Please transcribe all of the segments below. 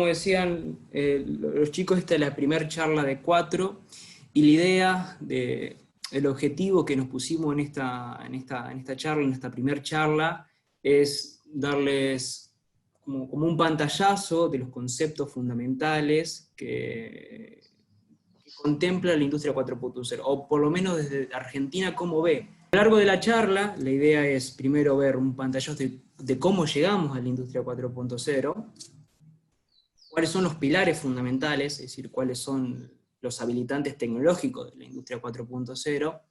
decían los chicos, esta es la primera charla de 4, y la idea, el objetivo que nos pusimos en esta charla, en esta primera charla, es darles como un pantallazo de los conceptos fundamentales que contempla la industria 4.0, o por lo menos desde Argentina, cómo ve. A lo largo de la charla, la idea es primero ver un pantallazo de cómo llegamos a la industria 4.0, cuáles son los pilares fundamentales, es decir, cuáles son los habilitantes tecnológicos de la industria 4.0,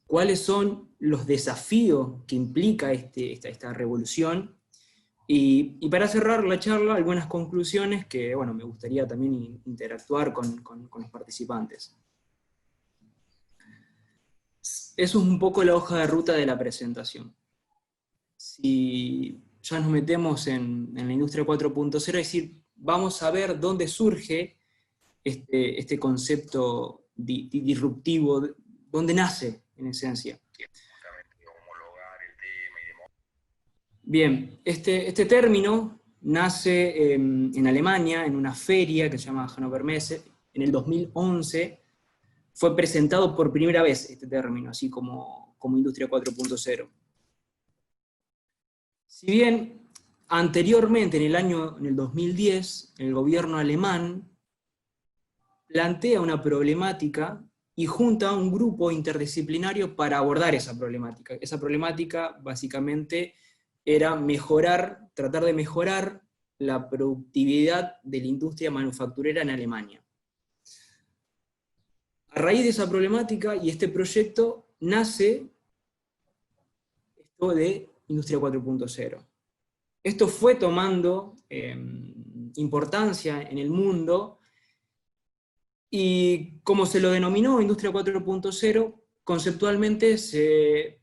cuáles son los desafíos que implica esta revolución, y para cerrar la charla, algunas conclusiones que, bueno, me gustaría también interactuar con los participantes. Eso es un poco la hoja de ruta de la presentación. Si ya nos metemos en la industria 4.0, es decir, vamos a ver dónde surge este concepto disruptivo, dónde nace, en esencia. Bien, este término nace en Alemania, en una feria que se llama Hannover Messe, en el 2011, fue presentado por primera vez este término, así como industria 4.0. Si bien anteriormente, en el 2010, el gobierno alemán plantea una problemática y junta a un grupo interdisciplinario para abordar esa problemática. Esa problemática básicamente era tratar de mejorar la productividad de la industria manufacturera en Alemania. A raíz de esa problemática y este proyecto nace esto de Industria 4.0. Esto fue tomando importancia en el mundo, y como se lo denominó Industria 4.0, conceptualmente se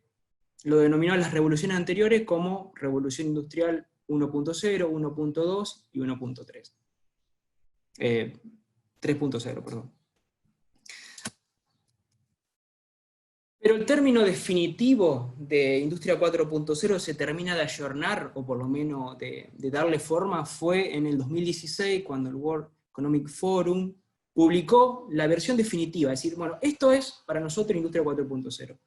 lo denominó a las revoluciones anteriores como Revolución Industrial 1.0, 1.2 y 1.3. 3.0, perdón. Pero el término definitivo de Industria 4.0 se termina de ayornar, o por lo menos de darle forma, fue en el 2016, cuando el World Economic Forum publicó la versión definitiva, es decir, bueno, esto es para nosotros Industria 4.0.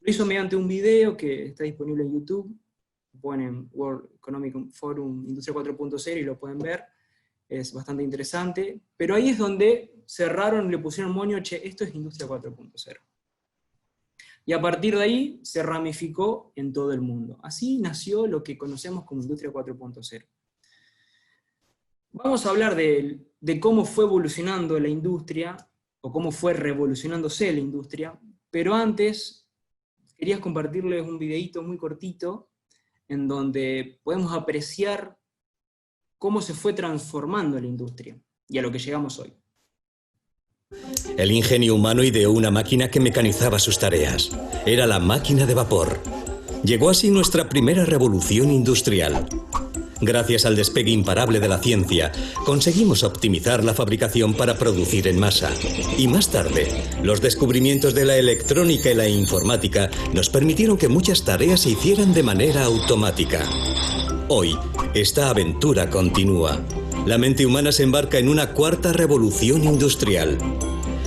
Lo hizo mediante un video que está disponible en YouTube, ponen World Economic Forum Industria 4.0 y lo pueden ver, es bastante interesante, pero ahí es donde cerraron, le pusieron moño, che, esto es Industria 4.0. Y a partir de ahí se ramificó en todo el mundo. Así nació lo que conocemos como Industria 4.0. Vamos a hablar de cómo fue evolucionando la industria, o cómo fue revolucionándose la industria, pero antes quería compartirles un videíto muy cortito, en donde podemos apreciar cómo se fue transformando la industria, y a lo que llegamos hoy. El ingenio humano ideó una máquina que mecanizaba sus tareas. Era la máquina de vapor. Llegó así nuestra primera revolución industrial. Gracias al despegue imparable de la ciencia, conseguimos optimizar la fabricación para producir en masa. Y más tarde, los descubrimientos de la electrónica y la informática nos permitieron que muchas tareas se hicieran de manera automática. Hoy, esta aventura continúa. La mente humana se embarca en una cuarta revolución industrial.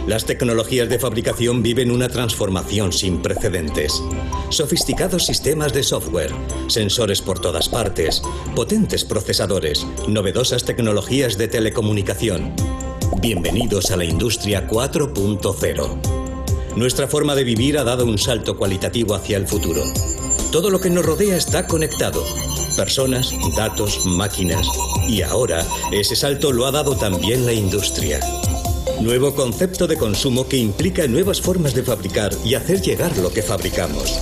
Las tecnologías de fabricación viven una transformación sin precedentes. Sofisticados sistemas de software, sensores por todas partes, potentes procesadores, novedosas tecnologías de telecomunicación. Bienvenidos a la Industria 4.0. Nuestra forma de vivir ha dado un salto cualitativo hacia el futuro. Todo lo que nos rodea está conectado. Personas, datos, máquinas. Y ahora, ese salto lo ha dado también la industria. Nuevo concepto de consumo que implica nuevas formas de fabricar y hacer llegar lo que fabricamos.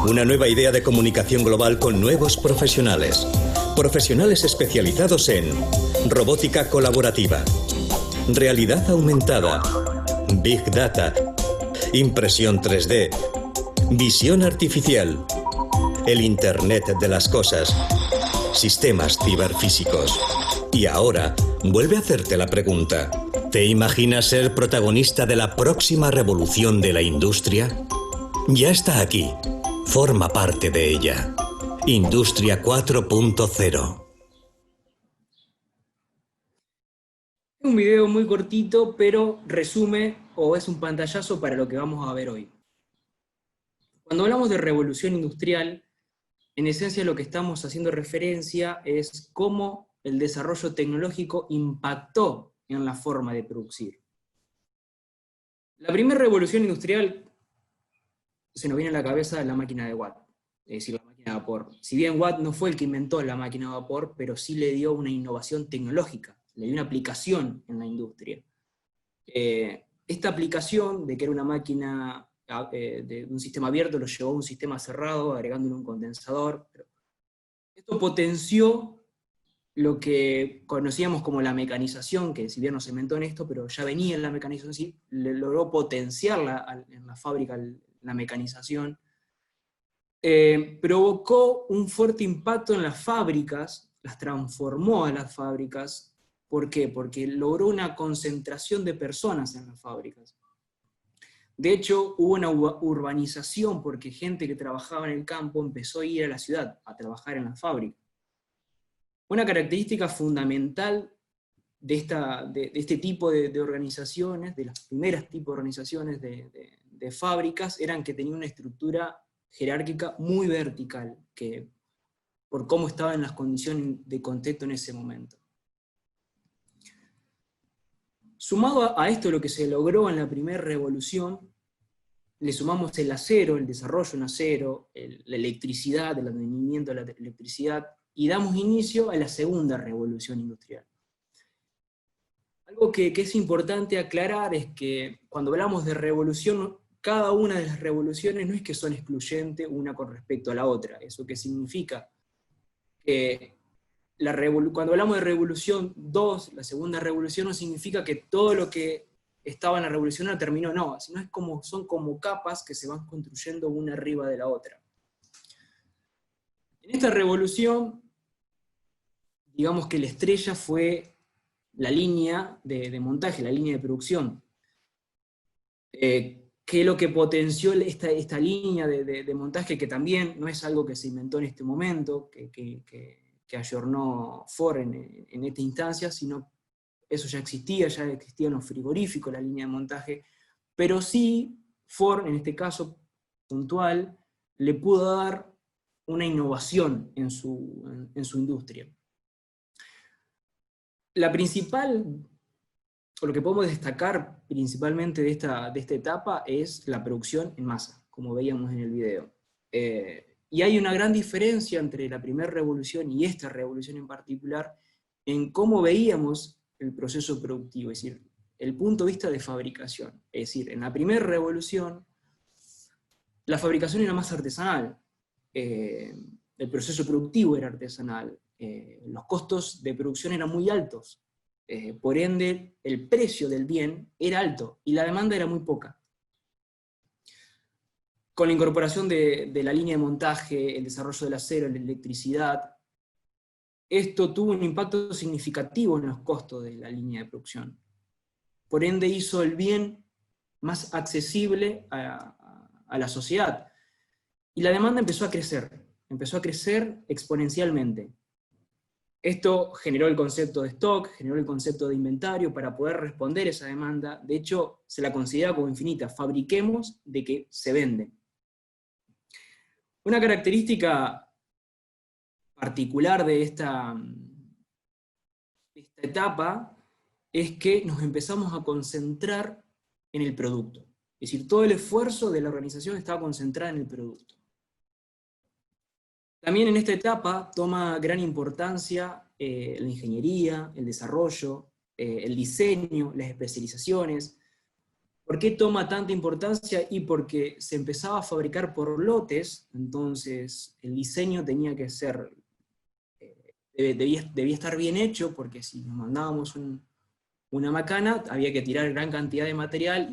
Una nueva idea de comunicación global con nuevos profesionales. Profesionales especializados en robótica colaborativa, realidad aumentada, Big Data, impresión 3D, visión artificial, el Internet de las cosas, sistemas ciberfísicos. Y ahora, vuelve a hacerte la pregunta. ¿Te imaginas ser protagonista de la próxima revolución de la industria? Ya está aquí. Forma parte de ella. Industria 4.0. Es un video muy cortito, pero resume o es un pantallazo para lo que vamos a ver hoy. Cuando hablamos de revolución industrial, en esencia lo que estamos haciendo referencia es cómo el desarrollo tecnológico impactó en la forma de producir. La primera revolución industrial se nos viene a la cabeza la máquina de Watt, es decir, la máquina de vapor. Si bien Watt no fue el que inventó la máquina de vapor, pero sí le dio una innovación tecnológica, le dio una aplicación en la industria. Esta aplicación de que era una máquina de un sistema abierto, lo llevó a un sistema cerrado, agregándole un condensador. Esto potenció lo que conocíamos como la mecanización, que si bien no se inventó en esto, pero ya venía en la mecanización, sí, logró potenciarla en la fábrica, la mecanización. Provocó un fuerte impacto en las fábricas, las transformó a las fábricas. ¿Por qué? Porque logró una concentración de personas en las fábricas. De hecho, hubo una urbanización porque gente que trabajaba en el campo empezó a ir a la ciudad a trabajar en la fábrica. Una característica fundamental de este tipo de organizaciones, de los primeros tipos de organizaciones de fábricas, eran que tenían una estructura jerárquica muy vertical, por cómo estaban las condiciones de contexto en ese momento. Sumado a esto, lo que se logró en la primera revolución, le sumamos el acero, el desarrollo en acero, la electricidad, el advenimiento de la electricidad, y damos inicio a la segunda revolución industrial. Algo que es importante aclarar es que cuando hablamos de revolución, cada una de las revoluciones no es que son excluyentes una con respecto a la otra. ¿Eso qué significa? Que cuando hablamos de revolución 2, la segunda revolución, no significa que todo lo que estaba en la revolución no terminó, no, sino son como capas que se van construyendo una arriba de la otra. En esta revolución, digamos que la estrella fue la línea de montaje, la línea de producción. Que es lo que potenció esta línea de montaje, que también no es algo que se inventó en este momento, que ayornó Ford en esta instancia, sino eso ya existían los frigoríficos, la línea de montaje, pero sí Ford, en este caso puntual, le pudo dar una innovación en su industria. La principal, o lo que podemos destacar principalmente de esta etapa, es la producción en masa, como veíamos en el video. Y hay una gran diferencia entre la primera revolución y esta revolución en particular, en cómo veíamos el proceso productivo, es decir, el punto de vista de fabricación. Es decir, en la primera revolución, la fabricación era más artesanal, el proceso productivo era artesanal, los costos de producción eran muy altos, por ende el precio del bien era alto y la demanda era muy poca. Con la incorporación de la línea de montaje, el desarrollo del acero, la electricidad, esto tuvo un impacto significativo en los costos de la línea de producción. Por ende hizo el bien más accesible a la sociedad. Y la demanda empezó a crecer exponencialmente. Esto generó el concepto de stock, generó el concepto de inventario para poder responder a esa demanda. De hecho, se la considera como infinita. Fabriquemos de que se vende. Una característica particular de esta etapa es que nos empezamos a concentrar en el producto. Es decir, todo el esfuerzo de la organización estaba concentrado en el producto. También en esta etapa toma gran importancia la ingeniería, el desarrollo, el diseño, las especializaciones. ¿Por qué toma tanta importancia? Y porque se empezaba a fabricar por lotes, entonces el diseño tenía que ser, debía estar bien hecho, porque si nos mandábamos una macana, había que tirar gran cantidad de material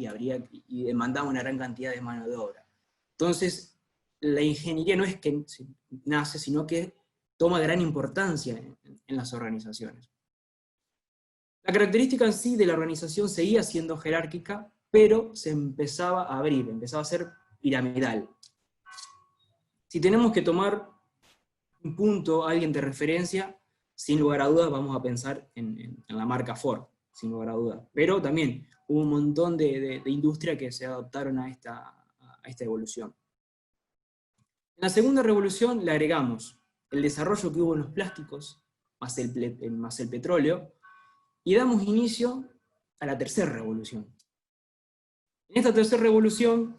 y demandaba una gran cantidad de mano de obra. Entonces, la ingeniería no es que nace, sino que toma gran importancia en las organizaciones. La característica en sí de la organización seguía siendo jerárquica, pero se empezaba a abrir, empezaba a ser piramidal. Si tenemos que tomar un punto, alguien de referencia, sin lugar a dudas vamos a pensar en la marca Ford, sin lugar a dudas. Pero también hubo un montón de industria que se adaptaron a esta evolución. En la segunda revolución le agregamos el desarrollo que hubo en los plásticos, más el petróleo, y damos inicio a la tercera revolución. En esta tercera revolución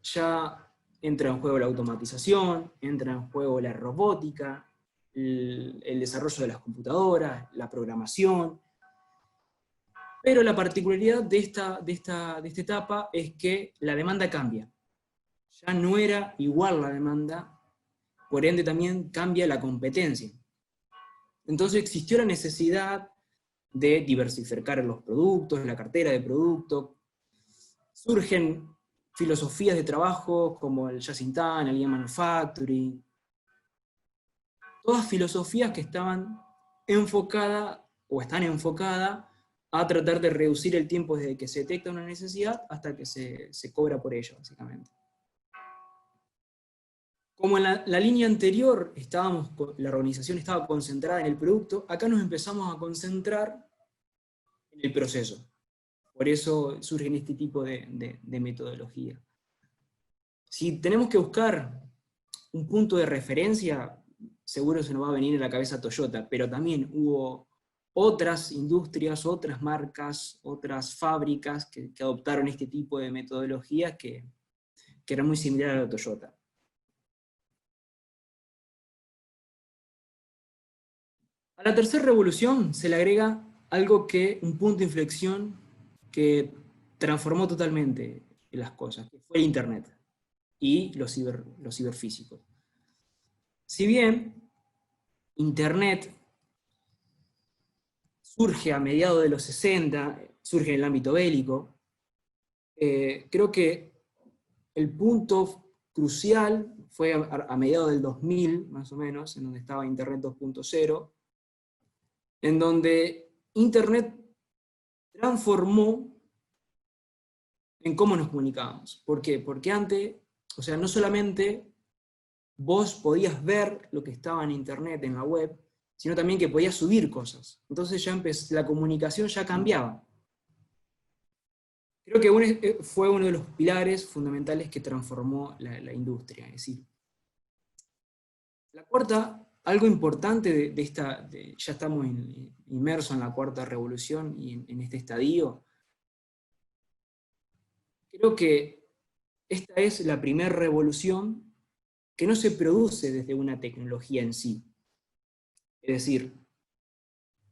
ya entra en juego la automatización, entra en juego la robótica, el desarrollo de las computadoras, la programación. Pero la particularidad de esta etapa es que la demanda cambia. Ya no era igual la demanda, por ende también cambia la competencia. Entonces existió la necesidad de diversificar los productos, la cartera de productos. Surgen filosofías de trabajo como el Just-in-Time, el Lean Manufacturing. Todas filosofías que estaban enfocadas, o están enfocadas, a tratar de reducir el tiempo desde que se detecta una necesidad hasta que se cobra por ello, básicamente. Como en la línea anterior la organización estaba concentrada en el producto, acá nos empezamos a concentrar en el proceso. Por eso surgen este tipo de metodología. Si tenemos que buscar un punto de referencia, seguro se nos va a venir a la cabeza Toyota, pero también hubo otras industrias, otras marcas, otras fábricas que adoptaron este tipo de metodologías que eran muy similares a la Toyota. A la tercera revolución se le agrega un punto de inflexión que transformó totalmente las cosas, que fue el Internet y los ciberfísicos. Si bien Internet surge a mediados de los 60, surge en el ámbito bélico, creo que el punto crucial fue a mediados del 2000, más o menos, en donde estaba Internet 2.0, en donde Internet transformó en cómo nos comunicábamos. ¿Por qué? Porque antes, o sea, no solamente vos podías ver lo que estaba en Internet, en la web, sino también que podías subir cosas. Entonces ya la comunicación ya cambiaba. Creo que fue uno de los pilares fundamentales que transformó la industria. Es decir, la cuarta, algo importante ya estamos inmersos en la cuarta revolución y en este estadio. Creo que esta es la primera revolución que no se produce desde una tecnología en sí. Es decir,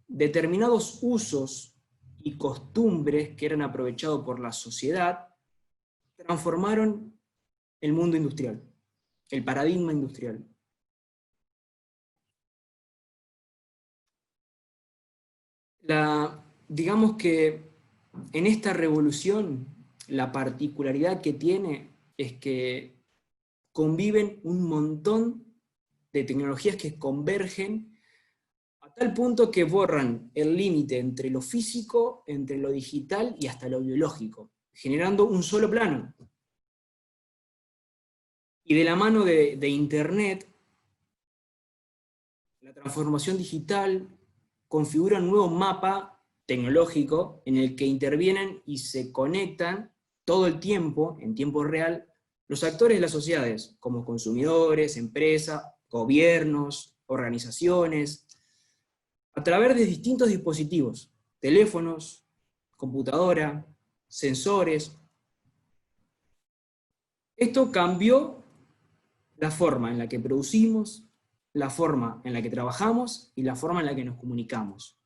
determinados usos y costumbres que eran aprovechados por la sociedad transformaron el mundo industrial, el paradigma industrial. Digamos que en esta revolución la particularidad que tiene es que conviven un montón de tecnologías que convergen a tal punto que borran el límite entre lo físico, entre lo digital y hasta lo biológico, generando un solo plano. Y de la mano de Internet, la transformación digital configura un nuevo mapa tecnológico en el que intervienen y se conectan todo el tiempo, en tiempo real, los actores de las sociedades, como consumidores, empresas, gobiernos, organizaciones, a través de distintos dispositivos, teléfonos, computadora, sensores. Esto cambió la forma en la que producimos, la forma en la que trabajamos y la forma en la que nos comunicamos.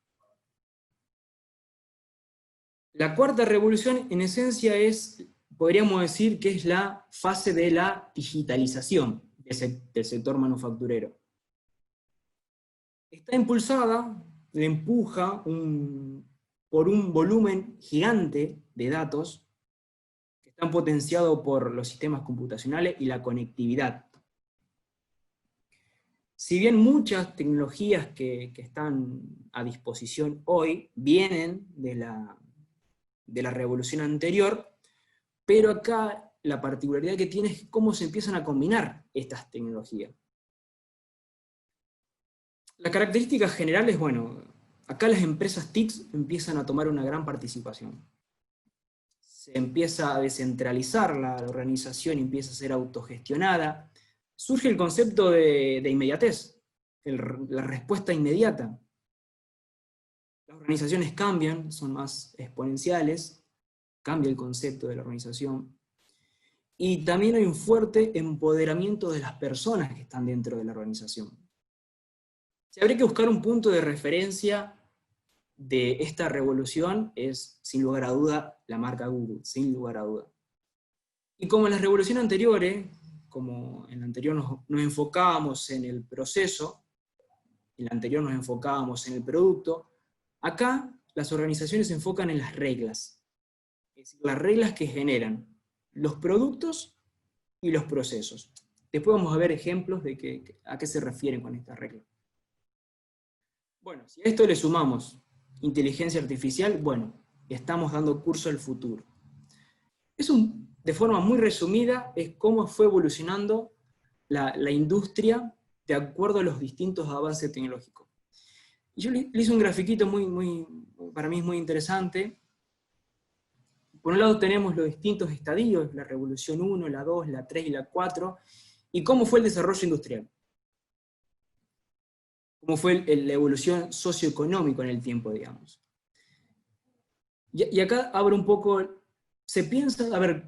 La cuarta revolución, en esencia, podríamos decir que es la fase de la digitalización del sector manufacturero. Está impulsada, le empuja por un volumen gigante de datos que están potenciados por los sistemas computacionales y la conectividad. Si bien muchas tecnologías que están a disposición hoy vienen de la revolución anterior, pero acá la particularidad que tiene es cómo se empiezan a combinar estas tecnologías. La característica general es, bueno, acá las empresas TICs empiezan a tomar una gran participación. Se empieza a descentralizar la organización, empieza a ser autogestionada. Surge el concepto de inmediatez, la respuesta inmediata. Las organizaciones cambian, son más exponenciales, cambia el concepto de la organización. Y también hay un fuerte empoderamiento de las personas que están dentro de la organización. Si habría que buscar un punto de referencia de esta revolución, es, sin lugar a duda, la marca Google, sin lugar a duda. Y como en las revoluciones anteriores, como en la anterior nos enfocábamos en el proceso, en la anterior nos enfocábamos en el producto, acá las organizaciones se enfocan en las reglas. Es decir, las reglas que generan los productos y los procesos. Después vamos a ver ejemplos de a qué se refieren con estas reglas. Bueno, si a esto le sumamos inteligencia artificial, bueno, estamos dando curso al futuro. De forma muy resumida, es cómo fue evolucionando la industria de acuerdo a los distintos avances tecnológicos. Y yo le hice un grafiquito para mí es muy interesante. Por un lado tenemos los distintos estadios, la revolución 1, la 2, la 3 y la 4, y cómo fue el desarrollo industrial. Cómo fue la evolución socioeconómica en el tiempo, digamos. Y acá abro un poco, se piensa, a ver,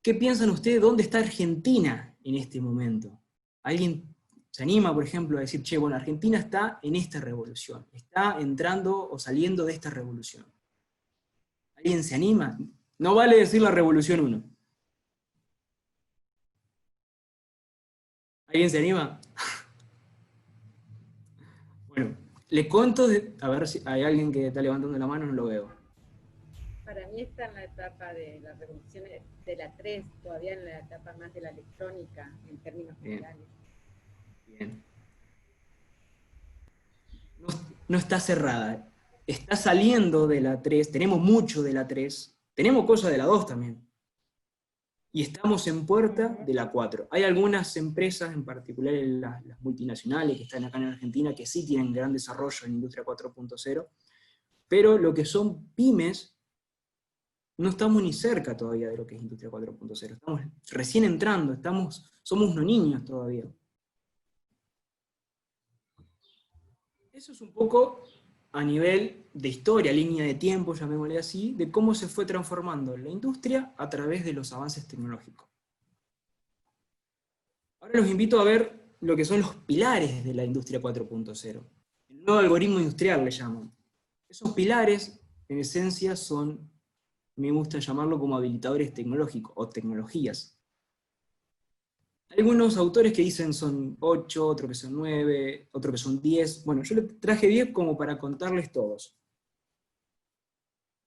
¿qué piensan ustedes? ¿Dónde está Argentina en este momento? ¿Alguien se anima, por ejemplo, a decir, che, bueno, Argentina está en esta revolución, está entrando o saliendo de esta revolución? ¿Alguien se anima? No vale decir la revolución 1. ¿Alguien se anima? Bueno, le cuento, a ver si hay alguien que está levantando la mano, no lo veo. Para mí está en la etapa de la revolución de la 3, todavía en la etapa más de la electrónica, en términos generales. Bien. No está cerrada, está saliendo de la 3, tenemos mucho de la 3, tenemos cosas de la 2 también. Y estamos en puerta de la 4. Hay algunas empresas, en particular las multinacionales que están acá en Argentina, que sí tienen gran desarrollo en Industria 4.0, pero lo que son pymes, no estamos ni cerca todavía de lo que es Industria 4.0. Estamos recién entrando, somos unos niños todavía. Eso es un poco a nivel de historia, línea de tiempo, llamémosle así, de cómo se fue transformando la industria a través de los avances tecnológicos. Ahora los invito a ver lo que son los pilares de la industria 4.0. El nuevo algoritmo industrial le llaman. Esos pilares, en esencia, son, me gusta llamarlo como habilitadores tecnológicos, o tecnologías. Hay algunos autores que dicen son 8, otros que son 9, otros que son 10. Bueno, yo le traje 10 como para contarles todos.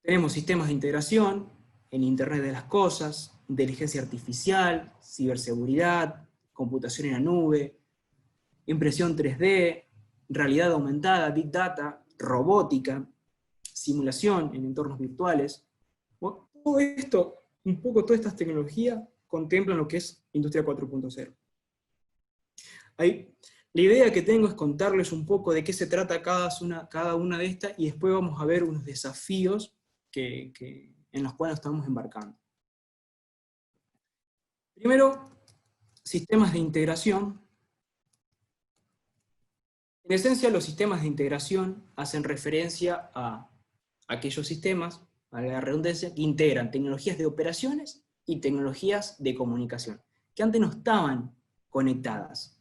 Tenemos sistemas de integración, en Internet de las Cosas, inteligencia artificial, ciberseguridad, computación en la nube, impresión 3D, realidad aumentada, Big Data, robótica, simulación en entornos virtuales. Bueno, todo esto, un poco todas estas tecnologías, contemplan lo que es Industria 4.0. La idea que tengo es contarles un poco de qué se trata cada una de estas, y después vamos a ver unos desafíos en los cuales estamos embarcando. Primero, sistemas de integración. En esencia, los sistemas de integración hacen referencia a aquellos sistemas, a la redundancia, que integran tecnologías de operaciones y tecnologías de comunicación, que antes no estaban conectadas.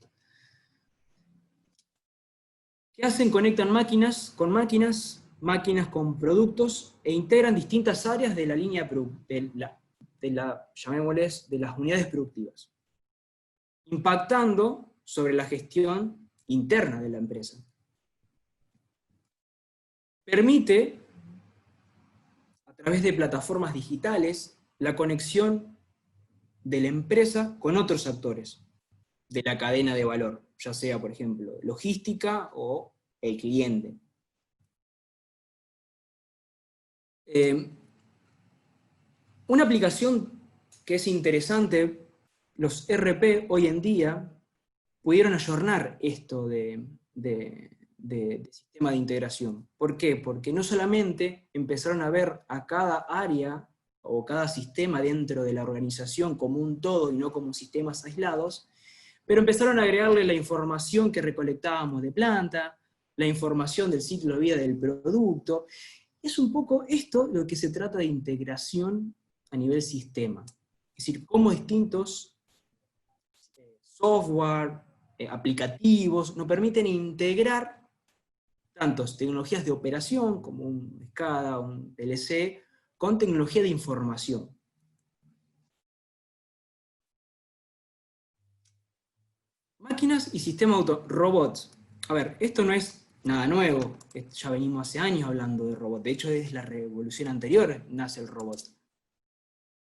¿Qué hacen? Conectan máquinas con máquinas, máquinas con productos, e integran distintas áreas de la línea llamémosles, de las unidades productivas, impactando sobre la gestión interna de la empresa. Permite, a través de plataformas digitales, la conexión de la empresa con otros actores de la cadena de valor, ya sea, por ejemplo, logística o el cliente. Una aplicación que es interesante, los ERP hoy en día pudieron ayornar esto de de sistema de integración. ¿Por qué? Porque no solamente empezaron a ver a cada área o cada sistema dentro de la organización como un todo y no como sistemas aislados, pero empezaron a agregarle la información que recolectábamos de planta, la información del ciclo de vida del producto. Es un poco esto lo que se trata de integración a nivel sistema. Es decir, cómo distintos software, aplicativos, nos permiten integrar tantas tecnologías de operación, como un SCADA, un PLC, con tecnología de información. Máquinas y sistemas robots. A ver, esto no es nada nuevo, ya venimos hace años hablando de robots, de hecho desde la revolución anterior nace el robot.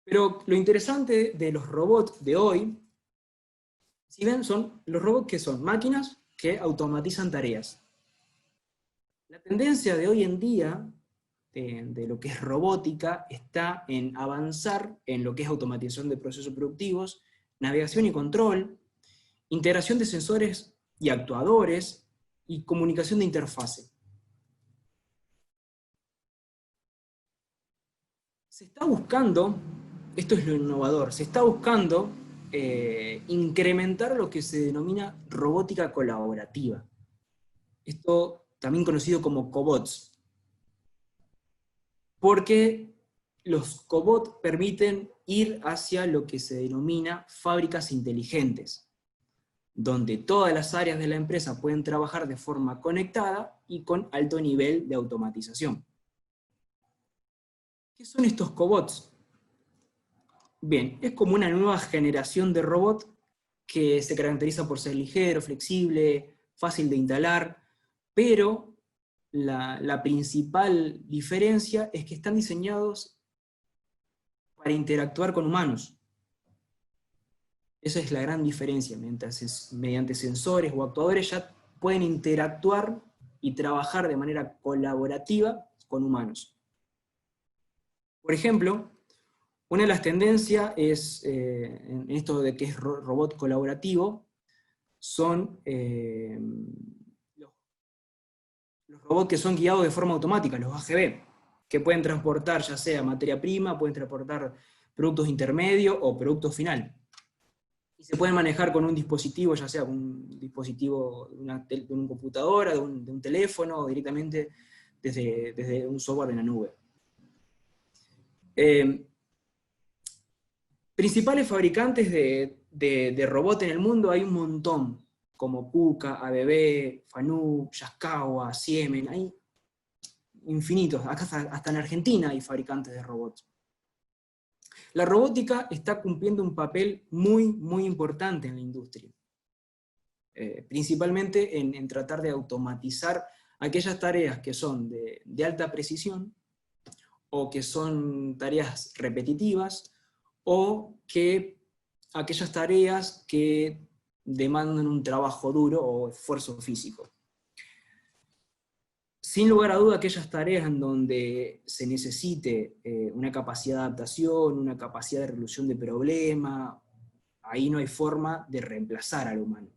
Pero lo interesante de los robots de hoy, si ven, son los robots que son máquinas que automatizan tareas. La tendencia de hoy en día, de lo que es robótica, está en avanzar en lo que es automatización de procesos productivos, navegación y control, integración de sensores y actuadores, y comunicación de interfase. Se está buscando, esto es lo innovador, se está buscando incrementar lo que se denomina robótica colaborativa. Esto también conocido como cobots. Porque los cobots permiten ir hacia lo que se denomina fábricas inteligentes, donde todas las áreas de la empresa pueden trabajar de forma conectada y con alto nivel de automatización. ¿Qué son estos cobots? Bien, es como una nueva generación de robot que se caracteriza por ser ligero, flexible, fácil de instalar, pero la principal diferencia es que están diseñados para interactuar con humanos. Esa es la gran diferencia, mediante sensores o actuadores ya pueden interactuar y trabajar de manera colaborativa con humanos. Por ejemplo, una de las tendencias es, en esto de que es robot colaborativo, son los robots que son guiados de forma automática, los AGV, que pueden transportar ya sea materia prima, pueden transportar productos intermedios o productos final. Y se pueden manejar con un dispositivo, ya sea un dispositivo de una computadora, de un teléfono, o directamente desde un software en la nube. Principales fabricantes de robots en el mundo hay un montón, como KUKA, ABB, Fanuc, Yaskawa, Siemens, hay infinitos, hasta en Argentina hay fabricantes de robots. La robótica está cumpliendo un papel muy, muy importante en la industria, principalmente en tratar de automatizar aquellas tareas que son de alta precisión, o que son tareas repetitivas, o que aquellas tareas que demandan un trabajo duro o esfuerzo físico. Sin lugar a duda, aquellas tareas en donde se necesite una capacidad de adaptación, una capacidad de resolución de problema, ahí no hay forma de reemplazar al humano.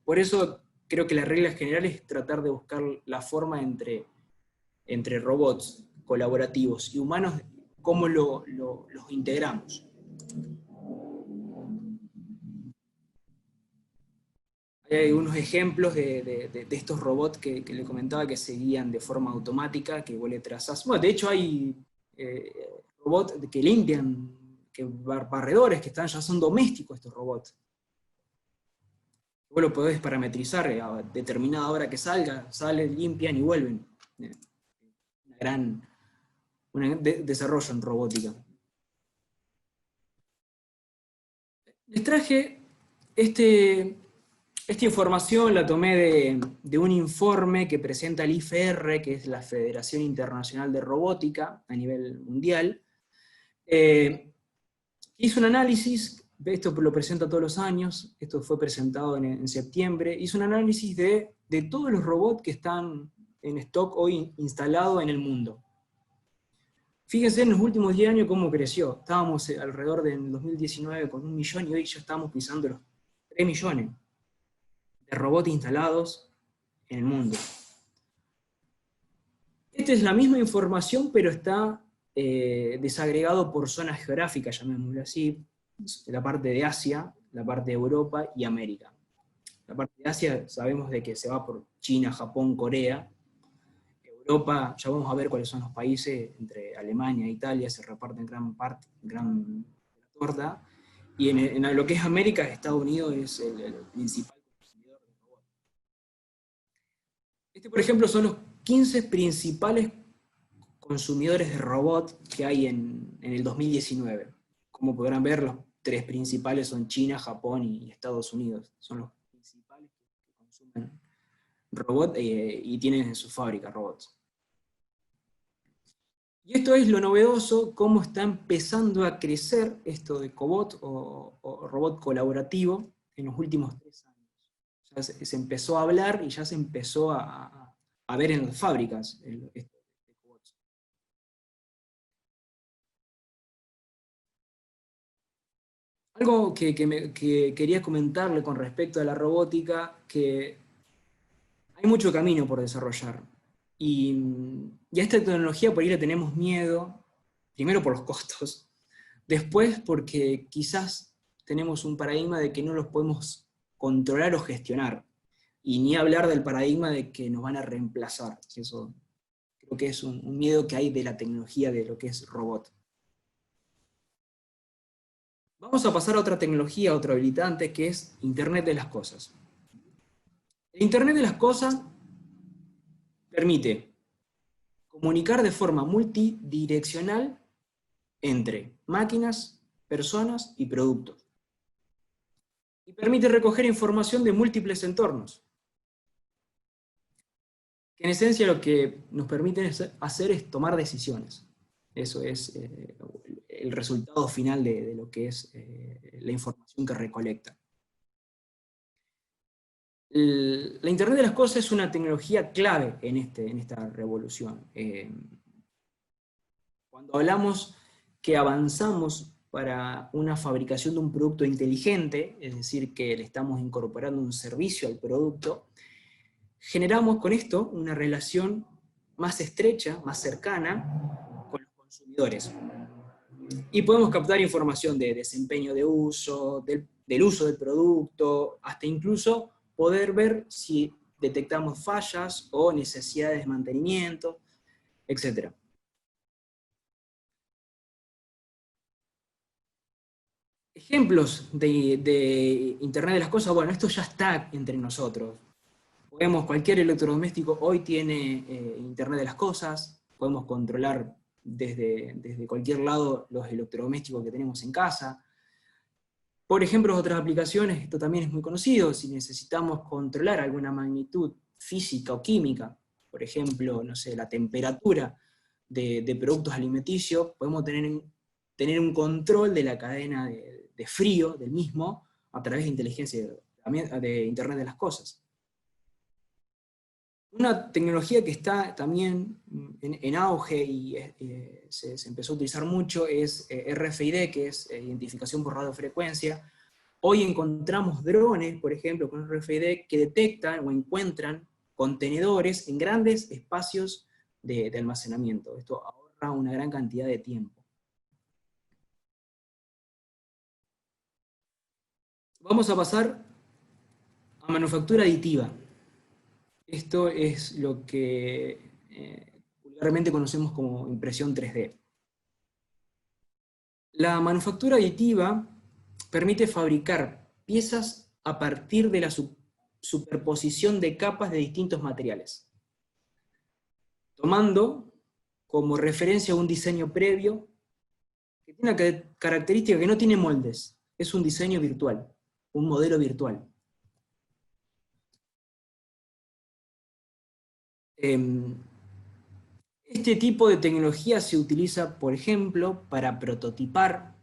Por eso creo que la regla general es tratar de buscar la forma entre robots colaborativos y humanos, cómo los integramos. Hay algunos ejemplos de estos robots que le comentaba que se guían de forma automática, que vos le trazás. Bueno, de hecho hay robots que limpian, barredores que ya son domésticos estos robots. Vos lo podés parametrizar a determinada hora que salen, limpian y vuelven. Un gran desarrollo en robótica. Les traje esta información, la tomé de un informe que presenta el IFR, que es la Federación Internacional de Robótica a nivel mundial. Hizo un análisis, esto lo presenta todos los años, esto fue presentado en septiembre, hizo un análisis de todos los robots que están en stock hoy instalados en el mundo. Fíjense en los últimos 10 años cómo creció. Estábamos alrededor del 2019 con 1 millón y hoy ya estamos pisando los 3 millones de robots instalados en el mundo. Esta es la misma información, pero está desagregado por zonas geográficas, llamémoslo así, la parte de Asia, la parte de Europa y América. La parte de Asia sabemos de que se va por China, Japón, Corea. Europa, ya vamos a ver cuáles son los países, entre Alemania e Italia se reparten gran torta, y en lo que es América, Estados Unidos es el principal consumidor de robots. Por ejemplo, son los 15 principales consumidores de robots que hay en el 2019. Como podrán ver, los 3 principales son China, Japón y Estados Unidos. Son los principales que consumen robots y tienen en su fábrica robots. Y esto es lo novedoso, cómo está empezando a crecer esto de cobot o robot colaborativo en los últimos 3 años. Ya se empezó a hablar y ya se empezó a ver en las fábricas esto de cobots. Algo que quería comentarle con respecto a la robótica, que hay mucho camino por desarrollar. Y a esta tecnología por ahí le tenemos miedo, primero por los costos, después porque quizás tenemos un paradigma de que no los podemos controlar o gestionar, y ni hablar del paradigma de que nos van a reemplazar. Eso creo que es un miedo que hay de la tecnología de lo que es robot. Vamos a pasar a otra tecnología, otro habilitante, que es Internet de las Cosas. El Internet de las Cosas permite comunicar de forma multidireccional entre máquinas, personas y productos. Y permite recoger información de múltiples entornos. Que en esencia lo que nos permite hacer es tomar decisiones. Eso es el resultado final de lo que es la información que recolecta. La Internet de las Cosas es una tecnología clave en esta revolución. Cuando hablamos que avanzamos para una fabricación de un producto inteligente, es decir, que le estamos incorporando un servicio al producto, generamos con esto una relación más estrecha, más cercana con los consumidores. Y podemos captar información de desempeño de uso, del uso del producto, hasta incluso poder ver si detectamos fallas o necesidades de mantenimiento, etc. Ejemplos de Internet de las Cosas, bueno, esto ya está entre nosotros. Cualquier electrodoméstico hoy tiene Internet de las Cosas, podemos controlar desde cualquier lado los electrodomésticos que tenemos en casa. Por ejemplo, otras aplicaciones, esto también es muy conocido, si necesitamos controlar alguna magnitud física o química, por ejemplo, no sé, la temperatura de productos alimenticios, podemos tener un control de la cadena de frío del mismo a través de inteligencia de Internet de las Cosas. Una tecnología que está también en auge y se empezó a utilizar mucho es RFID, que es identificación por radiofrecuencia. Hoy encontramos drones, por ejemplo, con RFID, que detectan o encuentran contenedores en grandes espacios de almacenamiento. Esto ahorra una gran cantidad de tiempo. Vamos a pasar a manufactura aditiva. Esto es lo que vulgarmente conocemos como impresión 3D. La manufactura aditiva permite fabricar piezas a partir de la superposición de capas de distintos materiales, tomando como referencia un diseño previo que tiene una característica que no tiene moldes, es un diseño virtual, un modelo virtual. Este tipo de tecnología se utiliza, por ejemplo, para prototipar,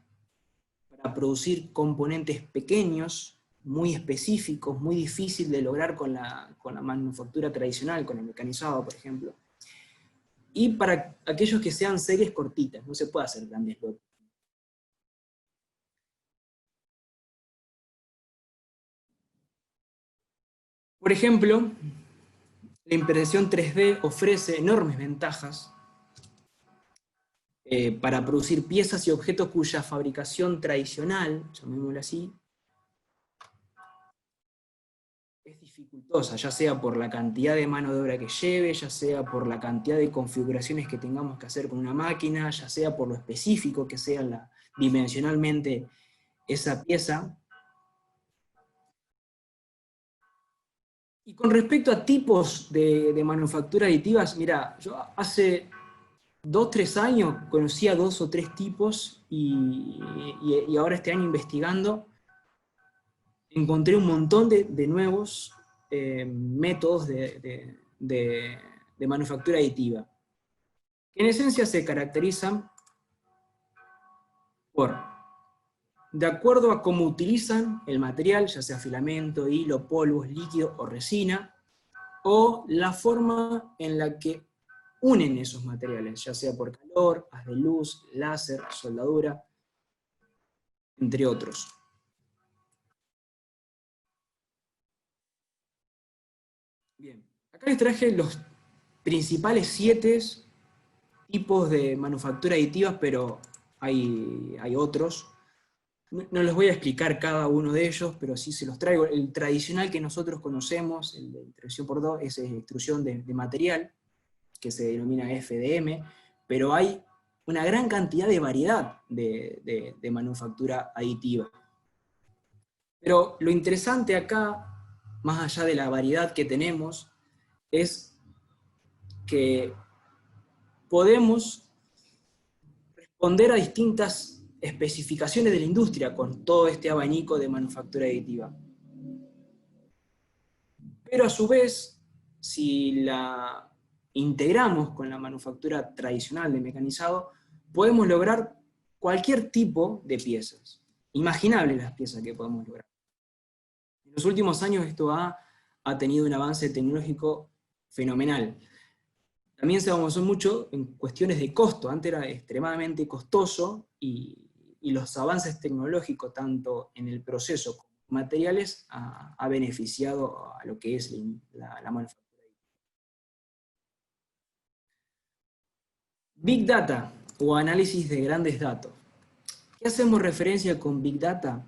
para producir componentes pequeños, muy específicos, muy difícil de lograr con la manufactura tradicional, con el mecanizado, por ejemplo. Y para aquellos que sean series cortitas, no se puede hacer grandes lotes. Por ejemplo, La impresión 3D ofrece enormes ventajas para producir piezas y objetos cuya fabricación tradicional, llamémoslo así, es dificultosa, ya sea por la cantidad de mano de obra que lleve, ya sea por la cantidad de configuraciones que tengamos que hacer con una máquina, ya sea por lo específico que sea dimensionalmente esa pieza. Y con respecto a tipos de manufactura aditivas, mira, yo hace 2 o 3 años conocía 2 o 3 tipos y ahora este año investigando encontré un montón de nuevos métodos de manufactura aditiva, que en esencia se caracterizan por, de acuerdo a cómo utilizan el material, ya sea filamento, hilo, polvos, líquido o resina, o la forma en la que unen esos materiales, ya sea por calor, haz de luz, láser, soldadura, entre otros. Bien, acá les traje los principales 7 tipos de manufactura aditiva, pero hay otros. No les voy a explicar cada uno de ellos, pero sí se los traigo. El tradicional que nosotros conocemos, el de extrusión por 2, es extrusión de material, que se denomina FDM, pero hay una gran cantidad de variedad de manufactura aditiva. Pero lo interesante acá, más allá de la variedad que tenemos, es que podemos responder a distintas especificaciones de la industria con todo este abanico de manufactura aditiva. Pero a su vez, si la integramos con la manufactura tradicional de mecanizado, podemos lograr cualquier tipo de piezas. Imaginables las piezas que podemos lograr. En los últimos años esto ha tenido un avance tecnológico fenomenal. También se avanzó mucho en cuestiones de costo. Antes era extremadamente costoso y los avances tecnológicos, tanto en el proceso como en materiales, ha beneficiado a lo que es la manufactura. Big Data, o análisis de grandes datos. ¿Qué hacemos referencia con Big Data?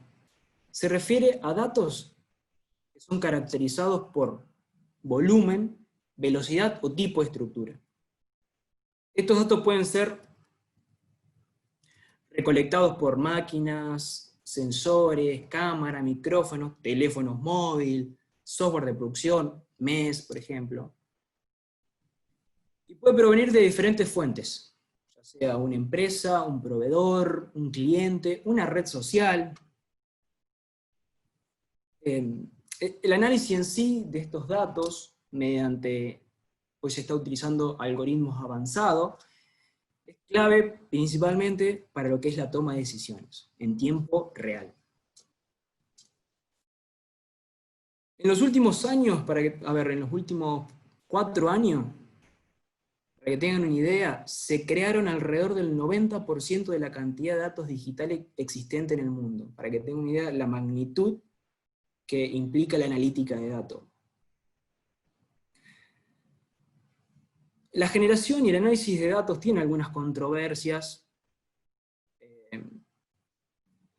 Se refiere a datos que son caracterizados por volumen, velocidad o tipo de estructura. Estos datos pueden ser recolectados por máquinas, sensores, cámaras, micrófonos, teléfonos móviles, software de producción, MES, por ejemplo. Y puede provenir de diferentes fuentes, ya sea una empresa, un proveedor, un cliente, una red social. El análisis en sí de estos datos, hoy se está utilizando algoritmos avanzados, es clave principalmente para lo que es la toma de decisiones, en tiempo real. En los últimos años, en los últimos 4 años, para que tengan una idea, se crearon alrededor del 90% de la cantidad de datos digitales existente en el mundo. Para que tengan una idea de la magnitud que implica la analítica de datos. La generación y el análisis de datos tiene algunas controversias.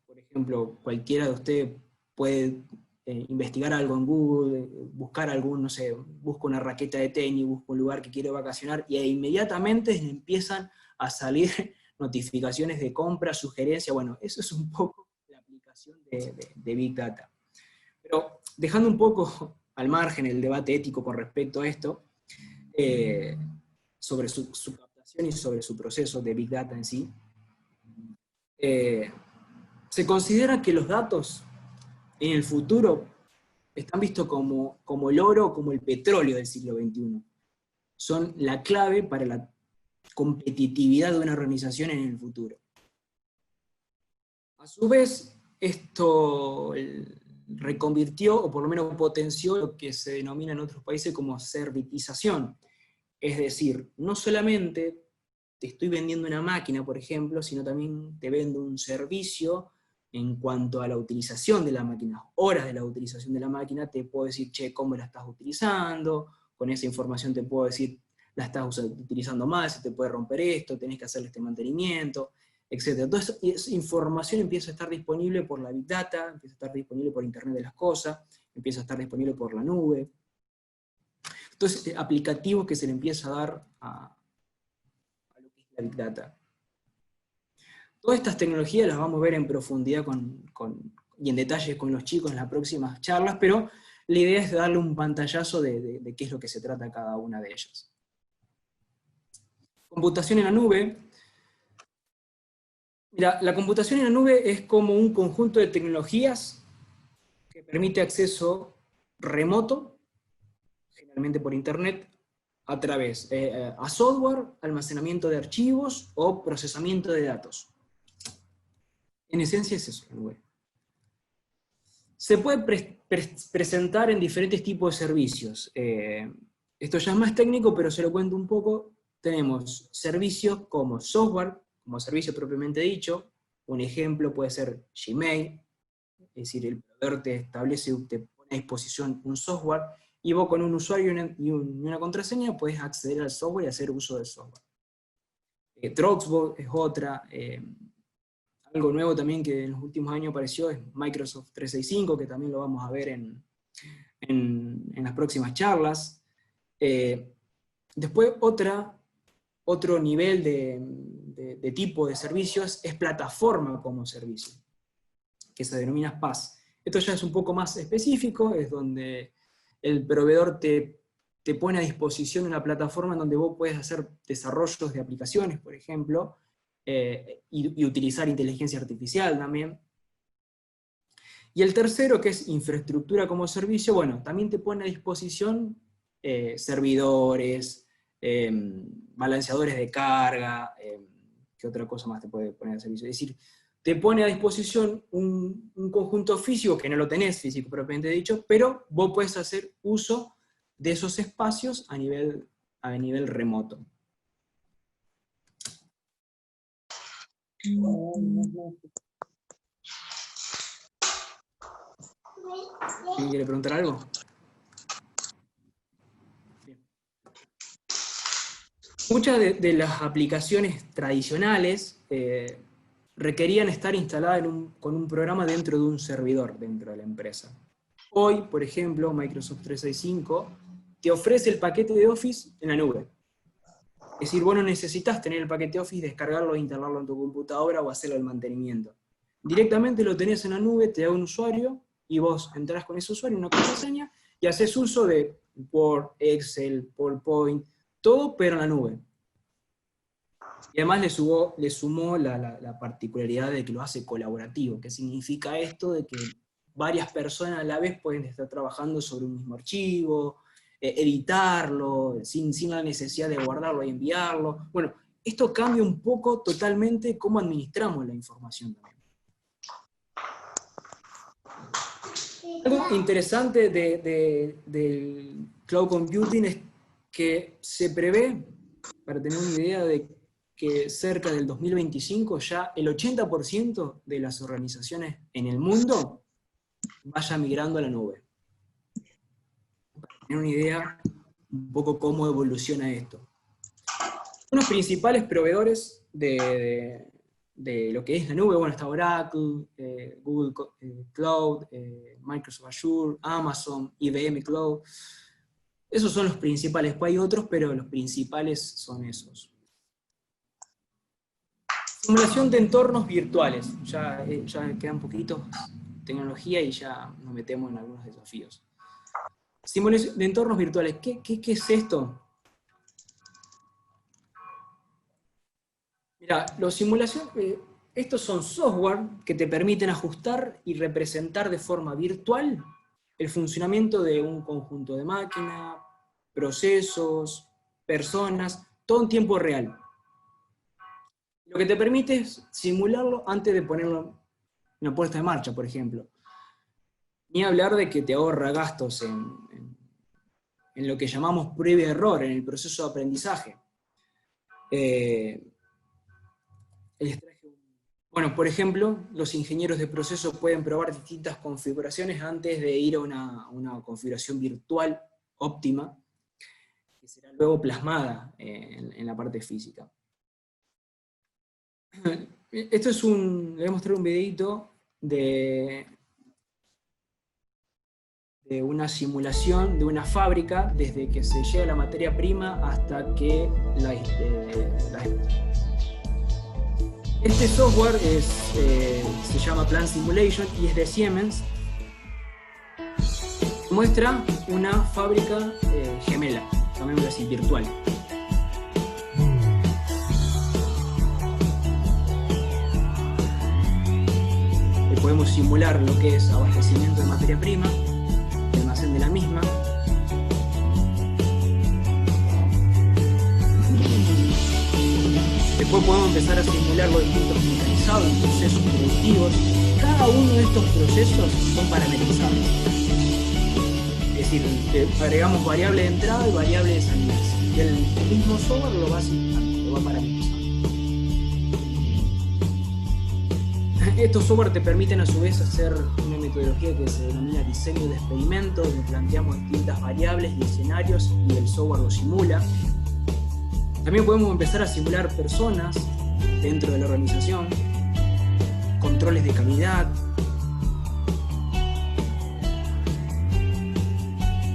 Por ejemplo, cualquiera de ustedes puede investigar algo en Google, buscar busca una raqueta de tenis, busca un lugar que quiere vacacionar, y inmediatamente le empiezan a salir notificaciones de compra, sugerencias. Bueno, eso es un poco la aplicación de Big Data. Pero dejando un poco al margen el debate ético con respecto a esto, sobre su captación y sobre su proceso de Big Data en sí, se considera que los datos en el futuro están vistos como el oro, como el petróleo del siglo XXI. Son la clave para la competitividad de una organización en el futuro. A su vez, esto reconvirtió, o por lo menos potenció, lo que se denomina en otros países como servitización. Es decir, no solamente te estoy vendiendo una máquina, por ejemplo, sino también te vendo un servicio en cuanto a la utilización de la máquina, horas de la utilización de la máquina. Te puedo decir, che, cómo la estás utilizando, con esa información te puedo decir, la estás utilizando mal, se te puede romper esto, tenés que hacerle este mantenimiento, etc. Toda esa información empieza a estar disponible por la Big Data, empieza a estar disponible por Internet de las Cosas, empieza a estar disponible por la nube. Entonces, aplicativos que se le empieza a dar a lo que es la Big Data. Todas estas tecnologías las vamos a ver en profundidad y en detalle con los chicos en las próximas charlas, pero la idea es darle un pantallazo de qué es lo que se trata cada una de ellas. Computación en la nube. Mira, la computación en la nube es como un conjunto de tecnologías que permite acceso remoto, generalmente por internet, a través a software, almacenamiento de archivos o procesamiento de datos. En esencia es eso, la nube. Se puede presentar en diferentes tipos de servicios. Esto ya es más técnico, pero se lo cuento un poco. Tenemos servicios como software, como servicio propiamente dicho. Un ejemplo puede ser Gmail, es decir, el proveedor te establece, te pone a disposición un software, y vos con un usuario y una contraseña puedes acceder al software y hacer uso del software. Dropbox es otra. Algo nuevo también que en los últimos años apareció es Microsoft 365, que también lo vamos a ver en las próximas charlas. Después otro nivel de tipo de servicios es plataforma como servicio, que se denomina PaaS. Esto ya es un poco más específico, es donde el proveedor te pone a disposición una plataforma en donde vos puedes hacer desarrollos de aplicaciones, por ejemplo, y utilizar inteligencia artificial también. Y el tercero, que es infraestructura como servicio, bueno, también te pone a disposición servidores, balanceadores de carga, ¿qué otra cosa más te puede poner a servicio? Es decir, te pone a disposición un conjunto físico, que no lo tenés físico propiamente dicho, pero vos podés hacer uso de esos espacios a nivel remoto. ¿Alguien quiere preguntar algo? Bien. Muchas de las aplicaciones tradicionales requerían estar instaladas con un programa dentro de un servidor dentro de la empresa. Hoy, por ejemplo, Microsoft 365 te ofrece el paquete de Office en la nube. Es decir, vos no necesitas tener el paquete Office, descargarlo e instalarlo en tu computadora o hacerlo el mantenimiento. Directamente lo tenés en la nube, te da un usuario, y vos entrás con ese usuario, una contraseña, y haces uso de Word, Excel, PowerPoint, todo, pero en la nube. Y además le sumó la particularidad de que lo hace colaborativo. ¿Qué significa esto? De que varias personas a la vez pueden estar trabajando sobre un mismo archivo, editarlo, sin la necesidad de guardarlo y enviarlo. Bueno, esto cambia un poco totalmente cómo administramos la información también. Algo interesante del cloud computing es que se prevé, para tener una idea, de que cerca del 2025 ya el 80% de las organizaciones en el mundo vaya migrando a la nube. Para tener una idea un poco cómo evoluciona esto. Unos principales proveedores de lo que es la nube, bueno, está Oracle, Google Cloud, Microsoft Azure, Amazon, IBM Cloud. Esos son los principales, después hay otros, pero los principales son esos. Simulación de entornos virtuales. Ya quedan poquitos tecnología y ya nos metemos en algunos desafíos. Simulación de entornos virtuales. ¿Qué es esto? Mira, estos son software que te permiten ajustar y representar de forma virtual el funcionamiento de un conjunto de máquinas, procesos, personas, todo en tiempo real. Lo que te permite es simularlo antes de ponerlo en una puesta en marcha, por ejemplo. Ni hablar de que te ahorra gastos en lo que llamamos prueba de error, en el proceso de aprendizaje. Bueno, por ejemplo, los ingenieros de proceso pueden probar distintas configuraciones antes de ir a una configuración virtual óptima. que será luego plasmada en la parte física. Esto es le voy a mostrar un videito de una simulación de una fábrica, desde que se llega la materia prima hasta que este software se llama Plant Simulation y es de Siemens. Muestra una fábrica gemela, llamémosla así, virtual. Podemos simular lo que es abastecimiento de materia prima, el almacén de la misma. Después podemos empezar a simular los distintos mecanizados, procesos productivos. Cada uno de estos procesos son parametrizables. Es decir, agregamos variable de entrada y variable de salida. Y el mismo software lo va asignando, lo va parametrizando. Estos software te permiten a su vez hacer una metodología que se denomina diseño de experimentos, donde planteamos distintas variables y escenarios y el software lo simula. También podemos empezar a simular personas dentro de la organización, controles de calidad,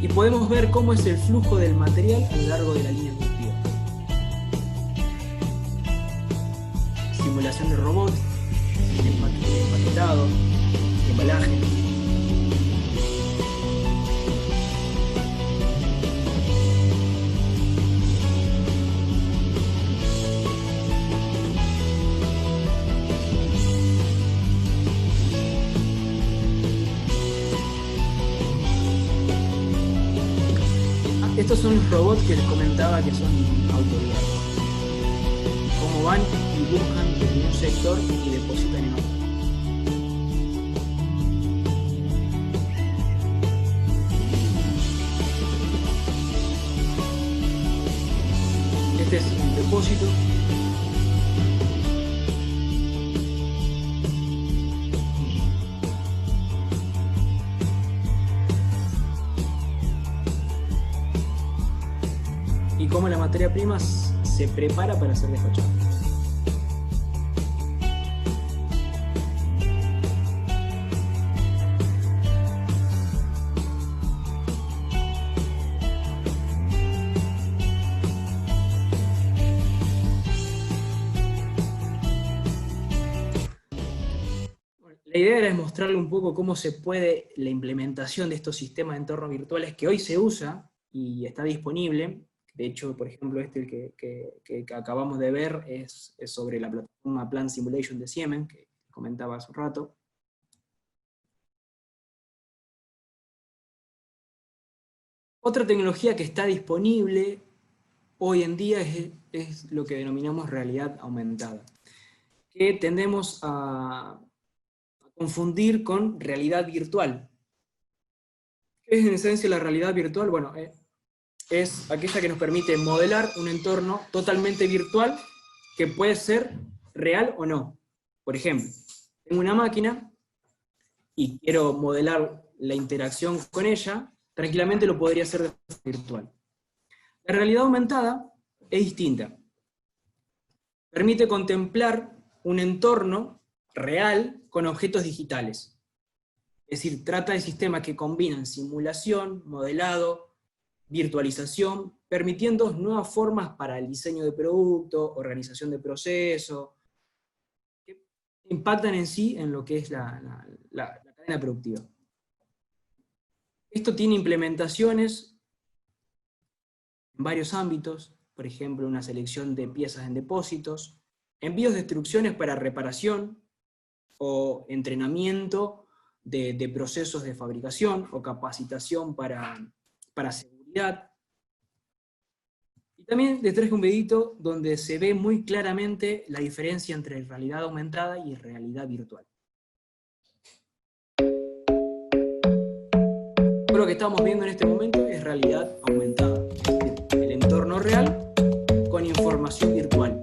y podemos ver cómo es el flujo del material a lo largo de la línea productiva. Simulación de robots, empaquetado, embalaje. Estos son los robots que les comentaba que son autodidactas. Cómo van y buscan desde un sector y depositan en otro. Este es un depósito. Y cómo la materia prima se prepara para ser despachada. La idea era mostrarle un poco cómo se puede la implementación de estos sistemas de entornos virtuales que hoy se usa y está disponible. De hecho, por ejemplo, el que acabamos de ver es sobre la plataforma Plant Simulation de Siemens, que comentaba hace un rato. Otra tecnología que está disponible hoy en día es lo que denominamos realidad aumentada, que tendemos a confundir con realidad virtual. ¿Qué es en esencia la realidad virtual? Bueno, es aquella que nos permite modelar un entorno totalmente virtual que puede ser real o no. Por ejemplo, tengo una máquina y quiero modelar la interacción con ella, tranquilamente lo podría hacer de forma virtual. La realidad aumentada es distinta. Permite contemplar un entorno real con objetos digitales. Es decir, trata de sistemas que combinan simulación, modelado, virtualización, permitiendo nuevas formas para el diseño de producto, organización de procesos, que impactan en sí en lo que es la cadena productiva. Esto tiene implementaciones en varios ámbitos, por ejemplo, una selección de piezas en depósitos, envíos de instrucciones para reparación, o entrenamiento de procesos de fabricación, o capacitación para seguridad. Y también les traje un videito donde se ve muy claramente la diferencia entre realidad aumentada y realidad virtual. Lo que estamos viendo en este momento es realidad aumentada, es decir, el entorno real con información virtual.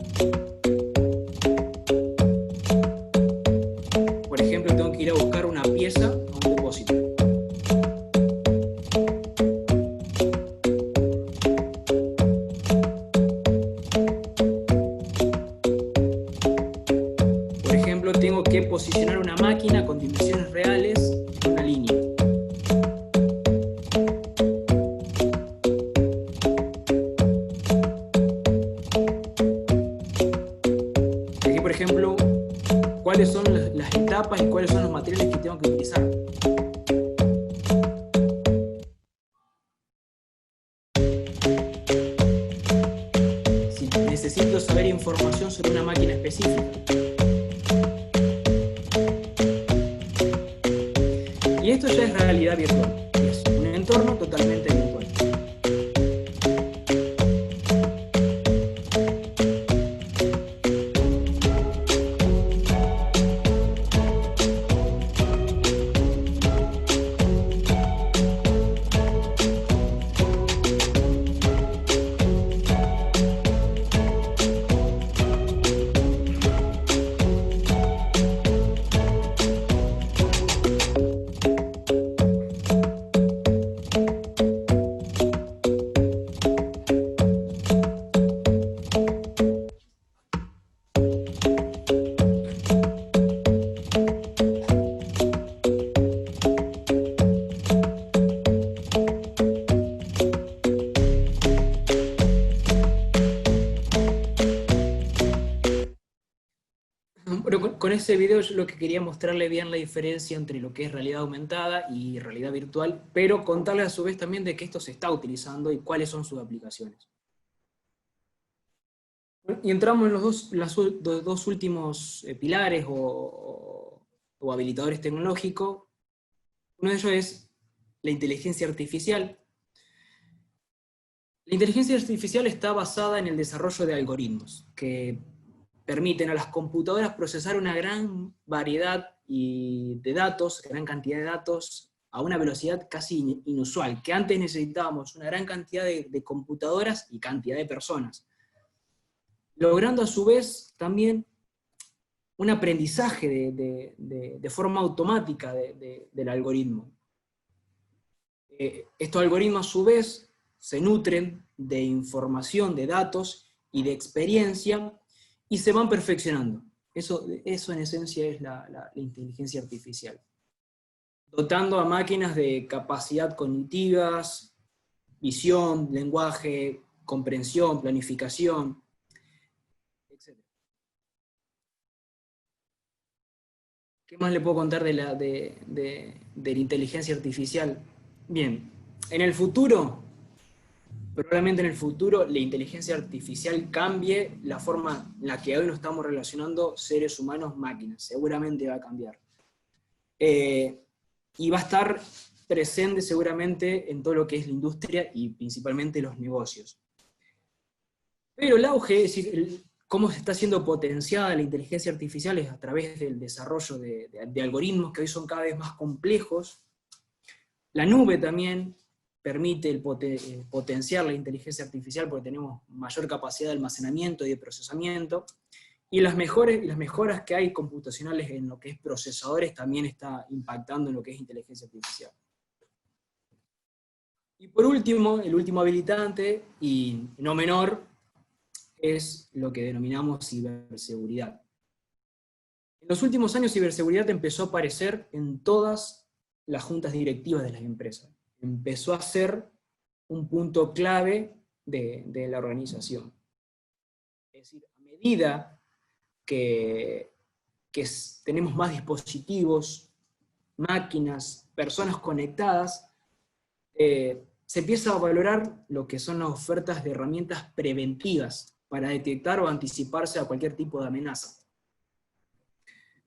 Por ejemplo, tengo que ir a buscar una pieza a un depósito. tengo que posicionar una máquina con dimensiones reales en una línea. Aquí, por ejemplo, cuáles son las etapas y cuáles son los materiales que tengo que utilizar. Si necesito saber información sobre una máquina específica. Y esto ya es realidad virtual. Es un entorno totalmente virtual. Bueno, con ese video yo lo que quería mostrarle bien la diferencia entre lo que es realidad aumentada y realidad virtual, pero contarle a su vez también de que esto se está utilizando y cuáles son sus aplicaciones. Y entramos en los dos últimos pilares o habilitadores tecnológicos. Uno de ellos es la inteligencia artificial. La inteligencia artificial está basada en el desarrollo de algoritmos que permiten a las computadoras procesar una gran variedad de datos, gran cantidad de datos, a una velocidad casi inusual, que antes necesitábamos una gran cantidad de computadoras y cantidad de personas, logrando a su vez también un aprendizaje de forma automática del algoritmo. Estos algoritmos a su vez se nutren de información, de datos y de experiencia, y se van perfeccionando. Eso en esencia es la inteligencia artificial. Dotando a máquinas de capacidad cognitivas, visión, lenguaje, comprensión, planificación, etc. ¿Qué más le puedo contar de la inteligencia artificial? Bien, en el futuro, probablemente en el futuro, la inteligencia artificial cambie la forma en la que hoy nos estamos relacionando seres humanos-máquinas. Seguramente va a cambiar. Y va a estar presente seguramente en todo lo que es la industria y principalmente los negocios. Pero el auge, es decir, cómo se está siendo potenciada la inteligencia artificial es a través del desarrollo de algoritmos que hoy son cada vez más complejos. La nube también permite potenciar la inteligencia artificial porque tenemos mayor capacidad de almacenamiento y de procesamiento, y las mejoras que hay computacionales en lo que es procesadores también está impactando en lo que es inteligencia artificial. Y por último, el último habilitante, y no menor, es lo que denominamos ciberseguridad. En los últimos años ciberseguridad empezó a aparecer en todas las juntas directivas de las empresas. Empezó a ser un punto clave de la organización. Es decir, a medida que tenemos más dispositivos, máquinas, personas conectadas, se empieza a valorar lo que son las ofertas de herramientas preventivas para detectar o anticiparse a cualquier tipo de amenaza.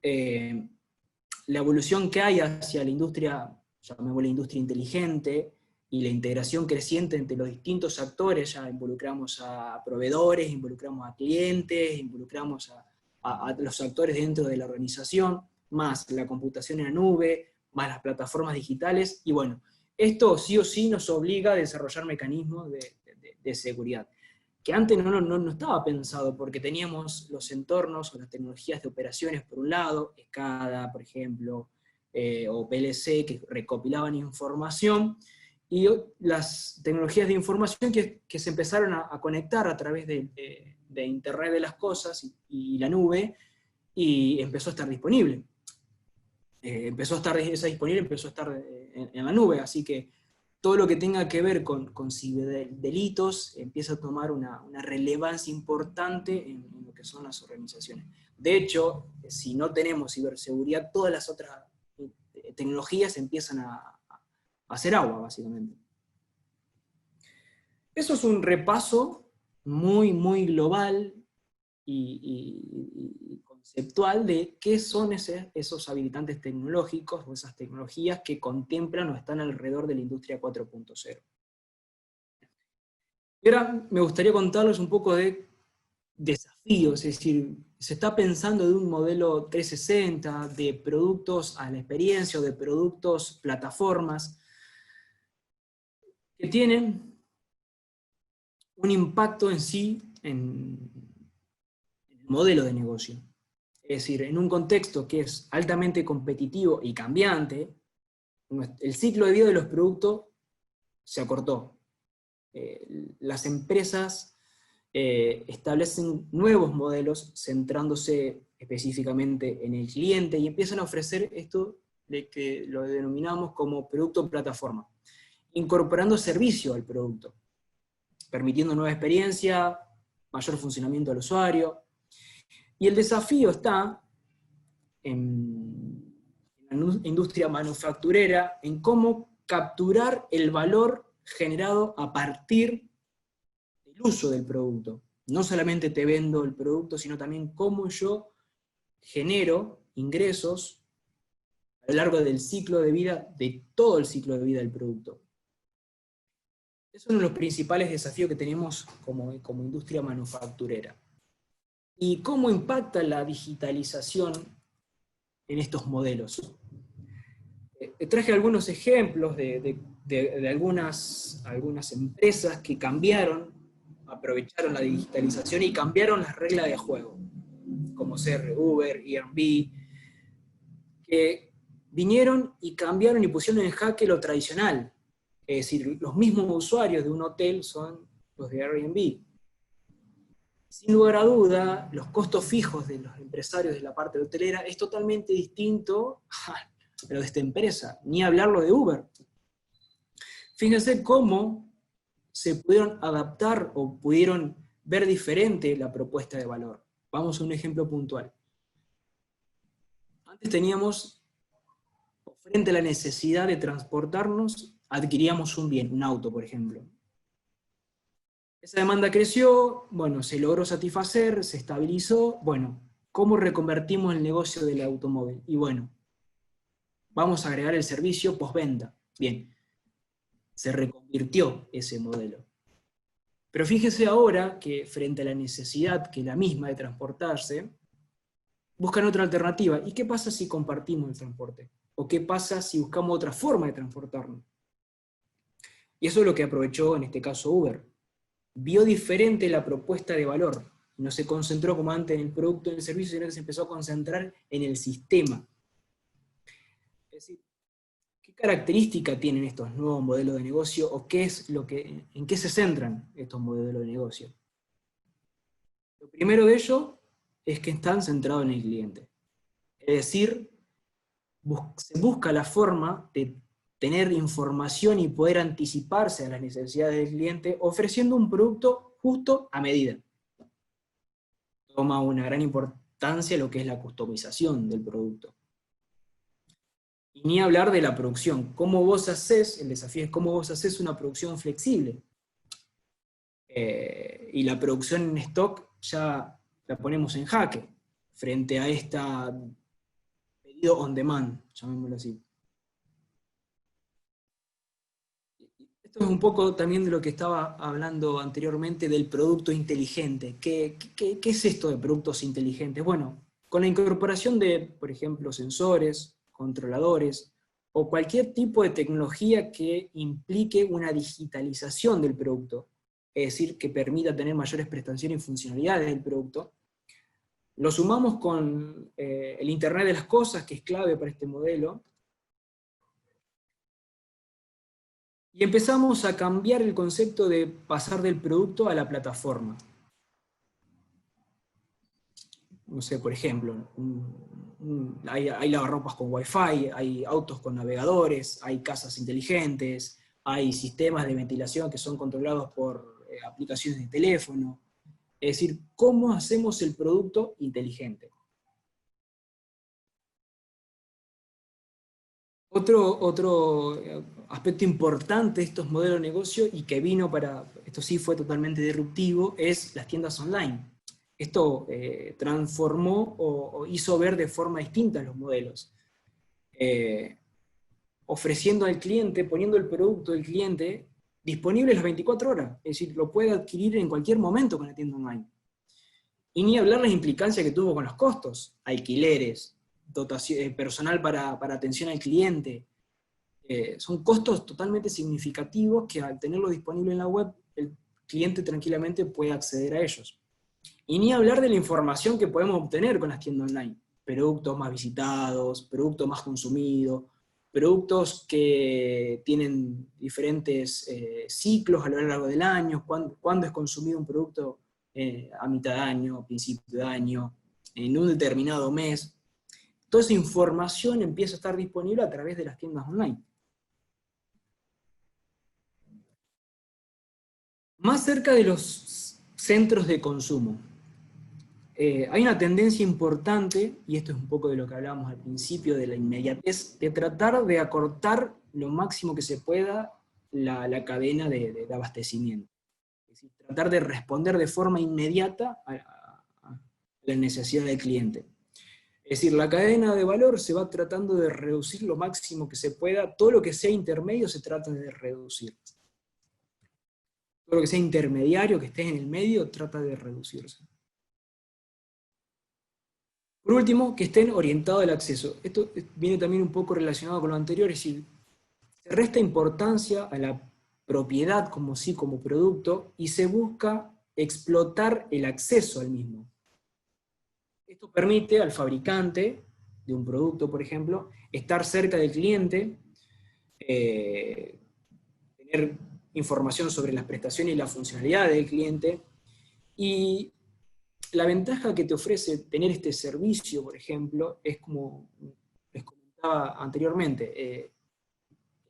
La evolución que hay hacia la industria, llamémosla industria inteligente, y la integración creciente entre los distintos actores, ya involucramos a proveedores, involucramos a clientes, involucramos a los actores dentro de la organización, más la computación en la nube, más las plataformas digitales, y bueno, esto sí o sí nos obliga a desarrollar mecanismos de seguridad, que antes no estaba pensado, porque teníamos los entornos o las tecnologías de operaciones por un lado, SCADA, por ejemplo, o PLC, que recopilaban información, y las tecnologías de información que se empezaron a conectar a través de Internet de las cosas y la nube, y empezó a estar disponible. Empezó a estar en la nube, así que todo lo que tenga que ver con ciberdelitos empieza a tomar una relevancia importante en lo que son las organizaciones. De hecho, si no tenemos ciberseguridad, todas las otras tecnologías empiezan a hacer agua, básicamente. Eso es un repaso muy, muy global y conceptual de qué son esos habilitantes tecnológicos o esas tecnologías que contemplan o están alrededor de la industria 4.0. Y ahora me gustaría contarles un poco de desafíos, es decir, se está pensando de un modelo 360, de productos a la experiencia o de productos plataformas que tienen un impacto en sí en el modelo de negocio. Es decir, en un contexto que es altamente competitivo y cambiante, el ciclo de vida de los productos se acortó. Las empresas establecen nuevos modelos centrándose específicamente en el cliente y empiezan a ofrecer esto de que lo denominamos como producto plataforma, incorporando servicio al producto, permitiendo nueva experiencia, mayor funcionamiento del usuario. Y el desafío está en la industria manufacturera, en cómo capturar el valor generado a partir del uso del producto. No solamente te vendo el producto, sino también cómo yo genero ingresos a lo largo del ciclo de vida, de todo el ciclo de vida del producto. Es uno de los principales desafíos que tenemos como industria manufacturera. ¿Y cómo impacta la digitalización en estos modelos? Traje algunos ejemplos de algunas empresas que aprovecharon la digitalización y cambiaron las reglas de juego, como ser Uber, Airbnb, que vinieron y cambiaron y pusieron en jaque lo tradicional. Es decir, los mismos usuarios de un hotel son los de Airbnb. Sin lugar a duda, los costos fijos de los empresarios de la parte hotelera es totalmente distinto a lo de esta empresa, ni hablarlo de Uber. Fíjense cómo se pudieron adaptar o pudieron ver diferente la propuesta de valor. Vamos a un ejemplo puntual. Antes teníamos, frente a la necesidad de transportarnos, adquiríamos un bien, un auto, por ejemplo. Esa demanda creció, bueno, se logró satisfacer, se estabilizó, bueno, ¿cómo reconvertimos el negocio del automóvil? Y bueno, vamos a agregar el servicio postventa. Bien, se reconvirtió ese modelo. Pero fíjese ahora que frente a la necesidad que es la misma de transportarse, buscan otra alternativa. ¿Y qué pasa si compartimos el transporte? ¿O qué pasa si buscamos otra forma de transportarnos? Y eso es lo que aprovechó en este caso Uber. Vio diferente la propuesta de valor, no se concentró como antes en el producto y en el servicio, sino que se empezó a concentrar en el sistema. Es decir, ¿qué característica tienen estos nuevos modelos de negocio o en qué se centran estos modelos de negocio? Lo primero de ello es que están centrados en el cliente. Es decir, se busca la forma de tener información y poder anticiparse a las necesidades del cliente ofreciendo un producto justo a medida. Toma una gran importancia lo que es la customización del producto. Y ni hablar de la producción. ¿Cómo vos hacés? El desafío es cómo vos hacés una producción flexible. Y la producción en stock ya la ponemos en jaque frente a esta pedido on demand, llamémoslo así. Esto es un poco también de lo que estaba hablando anteriormente del producto inteligente. ¿Qué es esto de productos inteligentes? Bueno, con la incorporación de, por ejemplo, sensores, controladores, o cualquier tipo de tecnología que implique una digitalización del producto, es decir, que permita tener mayores prestaciones y funcionalidades del producto, lo sumamos con el Internet de las Cosas, que es clave para este modelo, y empezamos a cambiar el concepto de pasar del producto a la plataforma. no sé, por ejemplo, hay lavarropas con Wi-Fi, hay autos con navegadores, hay casas inteligentes, hay sistemas de ventilación que son controlados por aplicaciones de teléfono. Es decir, ¿cómo hacemos el producto inteligente? Otro aspecto importante de estos modelos de negocio, y que vino para, esto sí fue totalmente disruptivo, es las tiendas online. Esto transformó o hizo ver de forma distinta los modelos. Ofreciendo al cliente, poniendo el producto del cliente disponible las 24 horas. Es decir, lo puede adquirir en cualquier momento con la tienda online. Y ni hablar las implicancias que tuvo con los costos, alquileres, dotación, personal para atención al cliente. Son costos totalmente significativos que al tenerlo disponible en la web, el cliente tranquilamente puede acceder a ellos. Y ni hablar de la información que podemos obtener con las tiendas online. Productos más visitados, productos más consumidos, productos que tienen diferentes ciclos a lo largo del año, cuándo es consumido un producto a mitad de año, a principio de año, en un determinado mes. Toda esa información empieza a estar disponible a través de las tiendas online. Más cerca de los centros de consumo. Hay una tendencia importante, y esto es un poco de lo que hablábamos al principio, de la inmediatez, de tratar de acortar lo máximo que se pueda la cadena de abastecimiento. Es decir, tratar de responder de forma inmediata a la necesidad del cliente. Es decir, la cadena de valor se va tratando de reducir lo máximo que se pueda, todo lo que sea intermedio se trata de reducir. Todo lo que sea intermediario, que esté en el medio, trata de reducirse. Por último, que estén orientados al acceso. Esto viene también un poco relacionado con lo anterior, es decir, se resta importancia a la propiedad como sí, como producto, y se busca explotar el acceso al mismo. Esto permite al fabricante de un producto, por ejemplo, estar cerca del cliente, tener información sobre las prestaciones y la funcionalidad del cliente, y la ventaja que te ofrece tener este servicio, por ejemplo, es como les comentaba anteriormente,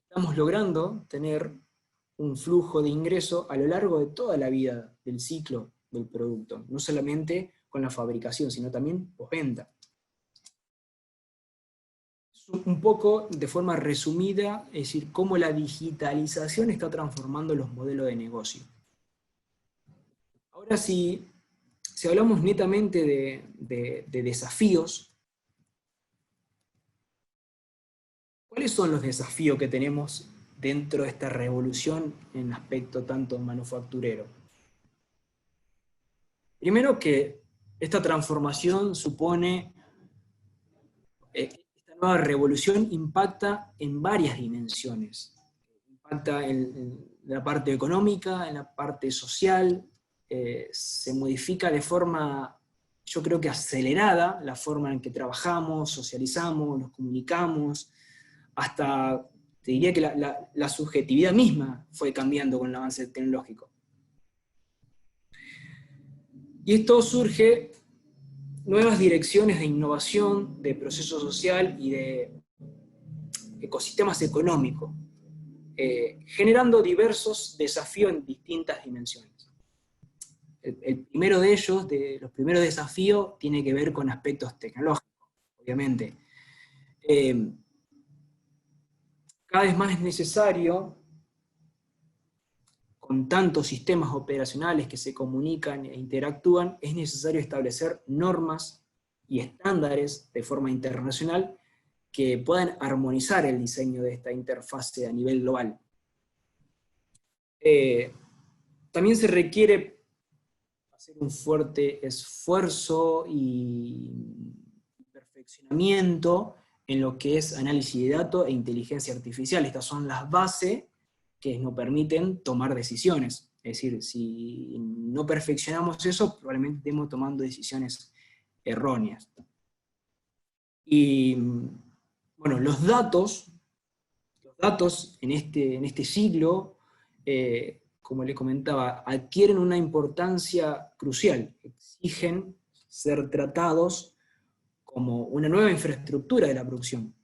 estamos logrando tener un flujo de ingreso a lo largo de toda la vida del ciclo del producto, no solamente con la fabricación, sino también postventa. Un poco de forma resumida, es decir, cómo la digitalización está transformando los modelos de negocio. Ahora, si hablamos netamente de desafíos, ¿cuáles son los desafíos que tenemos dentro de esta revolución en aspecto tanto manufacturero? Primero, que esta transformación supone, esta nueva revolución impacta en varias dimensiones. Impacta en la parte económica, en la parte social, se modifica de forma, yo creo que acelerada, la forma en que trabajamos, socializamos, nos comunicamos, hasta, te diría que la subjetividad misma fue cambiando con el avance tecnológico. Y esto surge nuevas direcciones de innovación, de proceso social y de ecosistemas económicos, generando diversos desafíos en distintas dimensiones. El primero de ellos, los primeros desafíos, tiene que ver con aspectos tecnológicos, obviamente. Cada vez más es necesario, con tantos sistemas operacionales que se comunican e interactúan, es necesario establecer normas y estándares de forma internacional que puedan armonizar el diseño de esta interfase a nivel global. También se requiere hacer un fuerte esfuerzo y perfeccionamiento en lo que es análisis de datos e inteligencia artificial. Estas son las bases que nos permiten tomar decisiones. Es decir, si no perfeccionamos eso, probablemente estemos tomando decisiones erróneas. Y bueno, los datos en este siglo, como le comentaba, adquieren una importancia crucial, exigen ser tratados como una nueva infraestructura de la producción.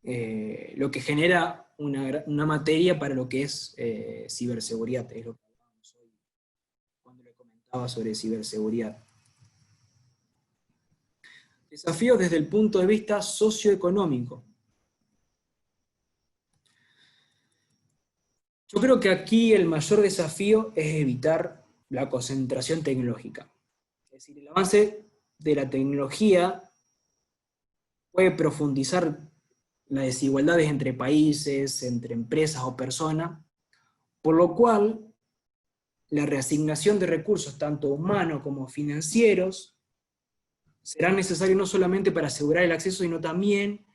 Lo que genera una materia para lo que es ciberseguridad, es lo que hablábamos hoy cuando le comentaba sobre ciberseguridad. Desafíos desde el punto de vista socioeconómico. Yo creo que aquí el mayor desafío es evitar la concentración tecnológica. Es decir, el avance de la tecnología puede profundizar las desigualdades entre países, entre empresas o personas, por lo cual la reasignación de recursos, tanto humanos como financieros, será necesario no solamente para asegurar el acceso, sino también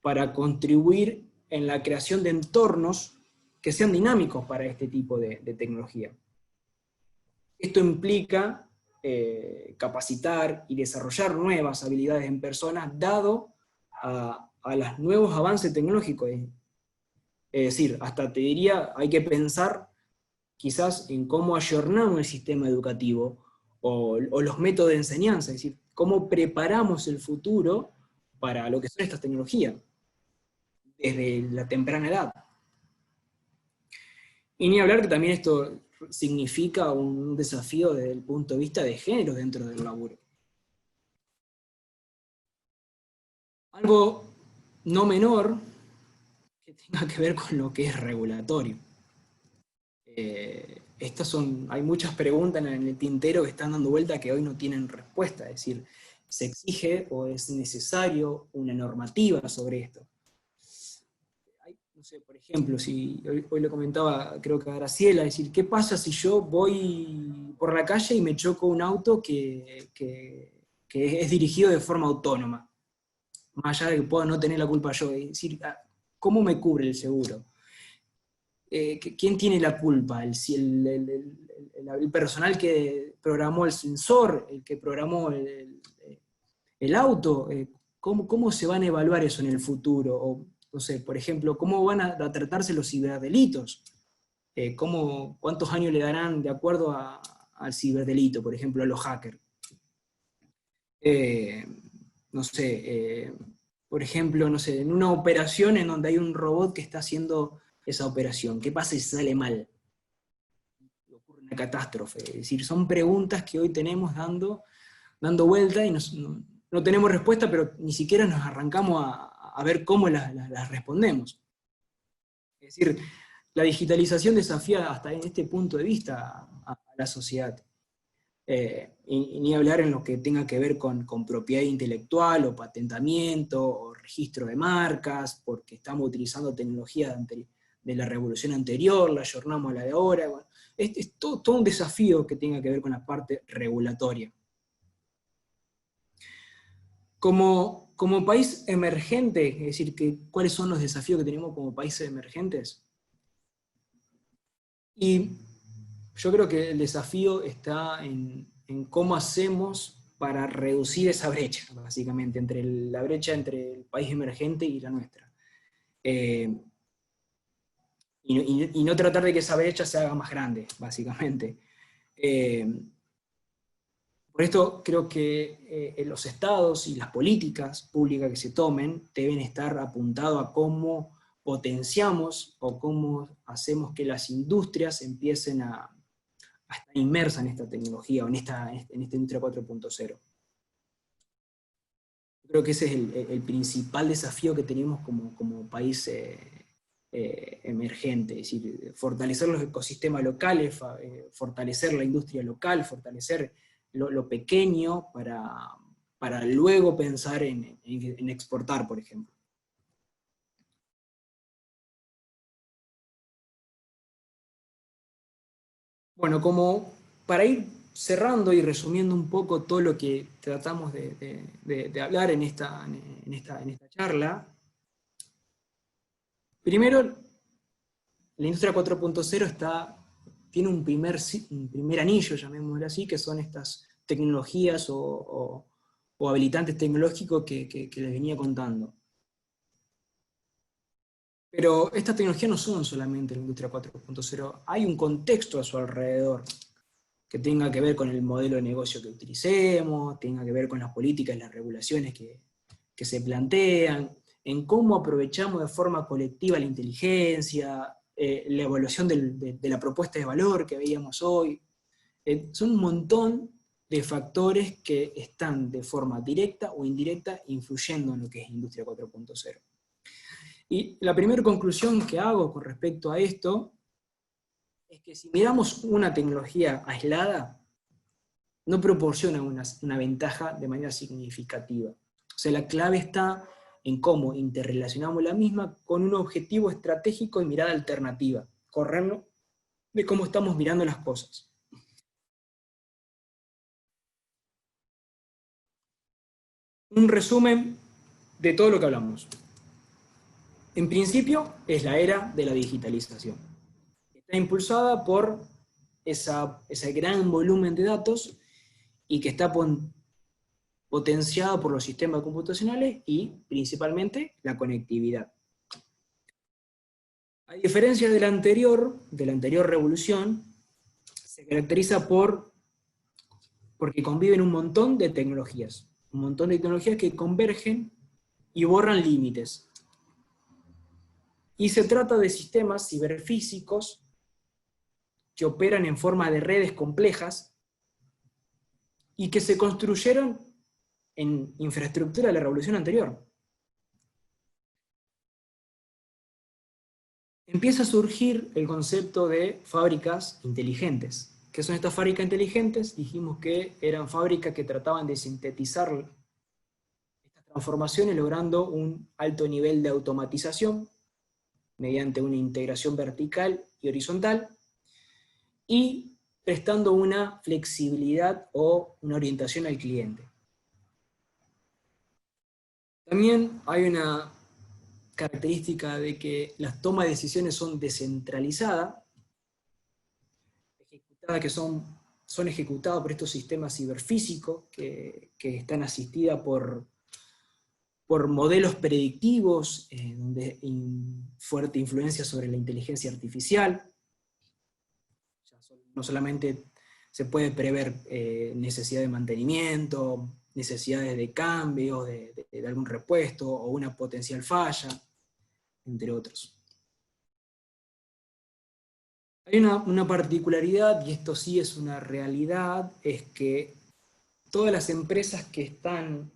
para contribuir en la creación de entornos que sean dinámicos para este tipo de tecnología. Esto implica capacitar y desarrollar nuevas habilidades en personas, dado a los nuevos avances tecnológicos. Es decir, hasta te diría, hay que pensar quizás en cómo ayornamos el sistema educativo o los métodos de enseñanza, es decir, cómo preparamos el futuro para lo que son estas tecnologías, desde la temprana edad. Y ni hablar que también esto significa un desafío desde el punto de vista de género dentro del laburo. Algo no menor que tenga que ver con lo que es regulatorio. Hay muchas preguntas en el tintero que están dando vuelta que hoy no tienen respuesta, es decir, ¿se exige o es necesario una normativa sobre esto? No sé, por ejemplo, si hoy le comentaba, creo que a Graciela, es decir, ¿qué pasa si yo voy por la calle y me choco un auto que es dirigido de forma autónoma? Más allá de que pueda no tener la culpa yo, es decir, ¿cómo me cubre el seguro? ¿Quién tiene la culpa? ¿El personal que programó el sensor, el que programó el auto? ¿Cómo se van a evaluar eso en el futuro? O, no sé, por ejemplo, ¿cómo van a tratarse los ciberdelitos? ¿Cuántos años le darán de acuerdo al ciberdelito, por ejemplo, a los hackers? No sé, por ejemplo, no sé, en una operación en donde hay un robot que está haciendo esa operación, ¿qué pasa si sale mal? Ocurre una catástrofe. Es decir, son preguntas que hoy tenemos dando vuelta y no tenemos respuesta, pero ni siquiera nos arrancamos a ver cómo las respondemos. Es decir, la digitalización desafía hasta en este punto de vista a la sociedad. Y ni hablar en lo que tenga que ver con propiedad intelectual, o patentamiento, o registro de marcas, porque estamos utilizando tecnología de la revolución anterior, la ayornamos a la de ahora. Bueno, es todo un desafío que tenga que ver con la parte regulatoria. Como país emergente, es decir, ¿cuáles son los desafíos que tenemos como países emergentes? Y yo creo que el desafío está en cómo hacemos para reducir esa brecha, básicamente, la brecha entre el país emergente y la nuestra. Y no tratar de que esa brecha se haga más grande, básicamente. Por esto creo que los estados y las políticas públicas que se tomen deben estar apuntados a cómo potenciamos o cómo hacemos que las industrias empiecen a estar inmersas en esta tecnología o en esta industria 4.0. Creo que ese es el principal desafío que tenemos como país emergente, es decir, fortalecer los ecosistemas locales, fortalecer la industria local, fortalecer lo pequeño para luego pensar en exportar, por ejemplo. Bueno, como para ir cerrando y resumiendo un poco todo lo que tratamos de hablar en esta charla, primero, la industria 4.0 tiene un primer anillo, llamémoslo así, que son estas tecnologías o habilitantes tecnológicos que les venía contando. Pero estas tecnologías no son solamente la industria 4.0, hay un contexto a su alrededor, que tenga que ver con el modelo de negocio que utilicemos, tenga que ver con las políticas y las regulaciones que se plantean, en cómo aprovechamos de forma colectiva la inteligencia, la evaluación de la propuesta de valor que veíamos hoy. Son un montón de factores que están de forma directa o indirecta influyendo en lo que es Industria 4.0. Y la primera conclusión que hago con respecto a esto es que si miramos una tecnología aislada, no proporciona una ventaja de manera significativa. O sea, la clave está en cómo interrelacionamos la misma con un objetivo estratégico y mirada alternativa, corrernos de cómo estamos mirando las cosas. Un resumen de todo lo que hablamos. En principio, es la era de la digitalización. Está impulsada por ese gran volumen de datos y que está potenciado por los sistemas computacionales y, principalmente, la conectividad. A diferencia de la anterior revolución, se caracteriza porque conviven un montón de tecnologías que convergen y borran límites. Y se trata de sistemas ciberfísicos que operan en forma de redes complejas y que se construyeron en infraestructura de la revolución anterior. Empieza a surgir el concepto de fábricas inteligentes. ¿Qué son estas fábricas inteligentes? Dijimos que eran fábricas que trataban de sintetizar estas transformaciones logrando un alto nivel de automatización mediante una integración vertical y horizontal, y prestando una flexibilidad o una orientación al cliente. También hay una característica de que las tomas de decisiones son descentralizadas, que son ejecutadas por estos sistemas ciberfísicos que están asistidas por modelos predictivos, donde hay fuerte influencia sobre la inteligencia artificial. No solamente se puede prever necesidad de mantenimiento, necesidades de cambio, de algún repuesto, o una potencial falla, entre otros. Hay una particularidad, y esto sí es una realidad, es que todas las empresas que están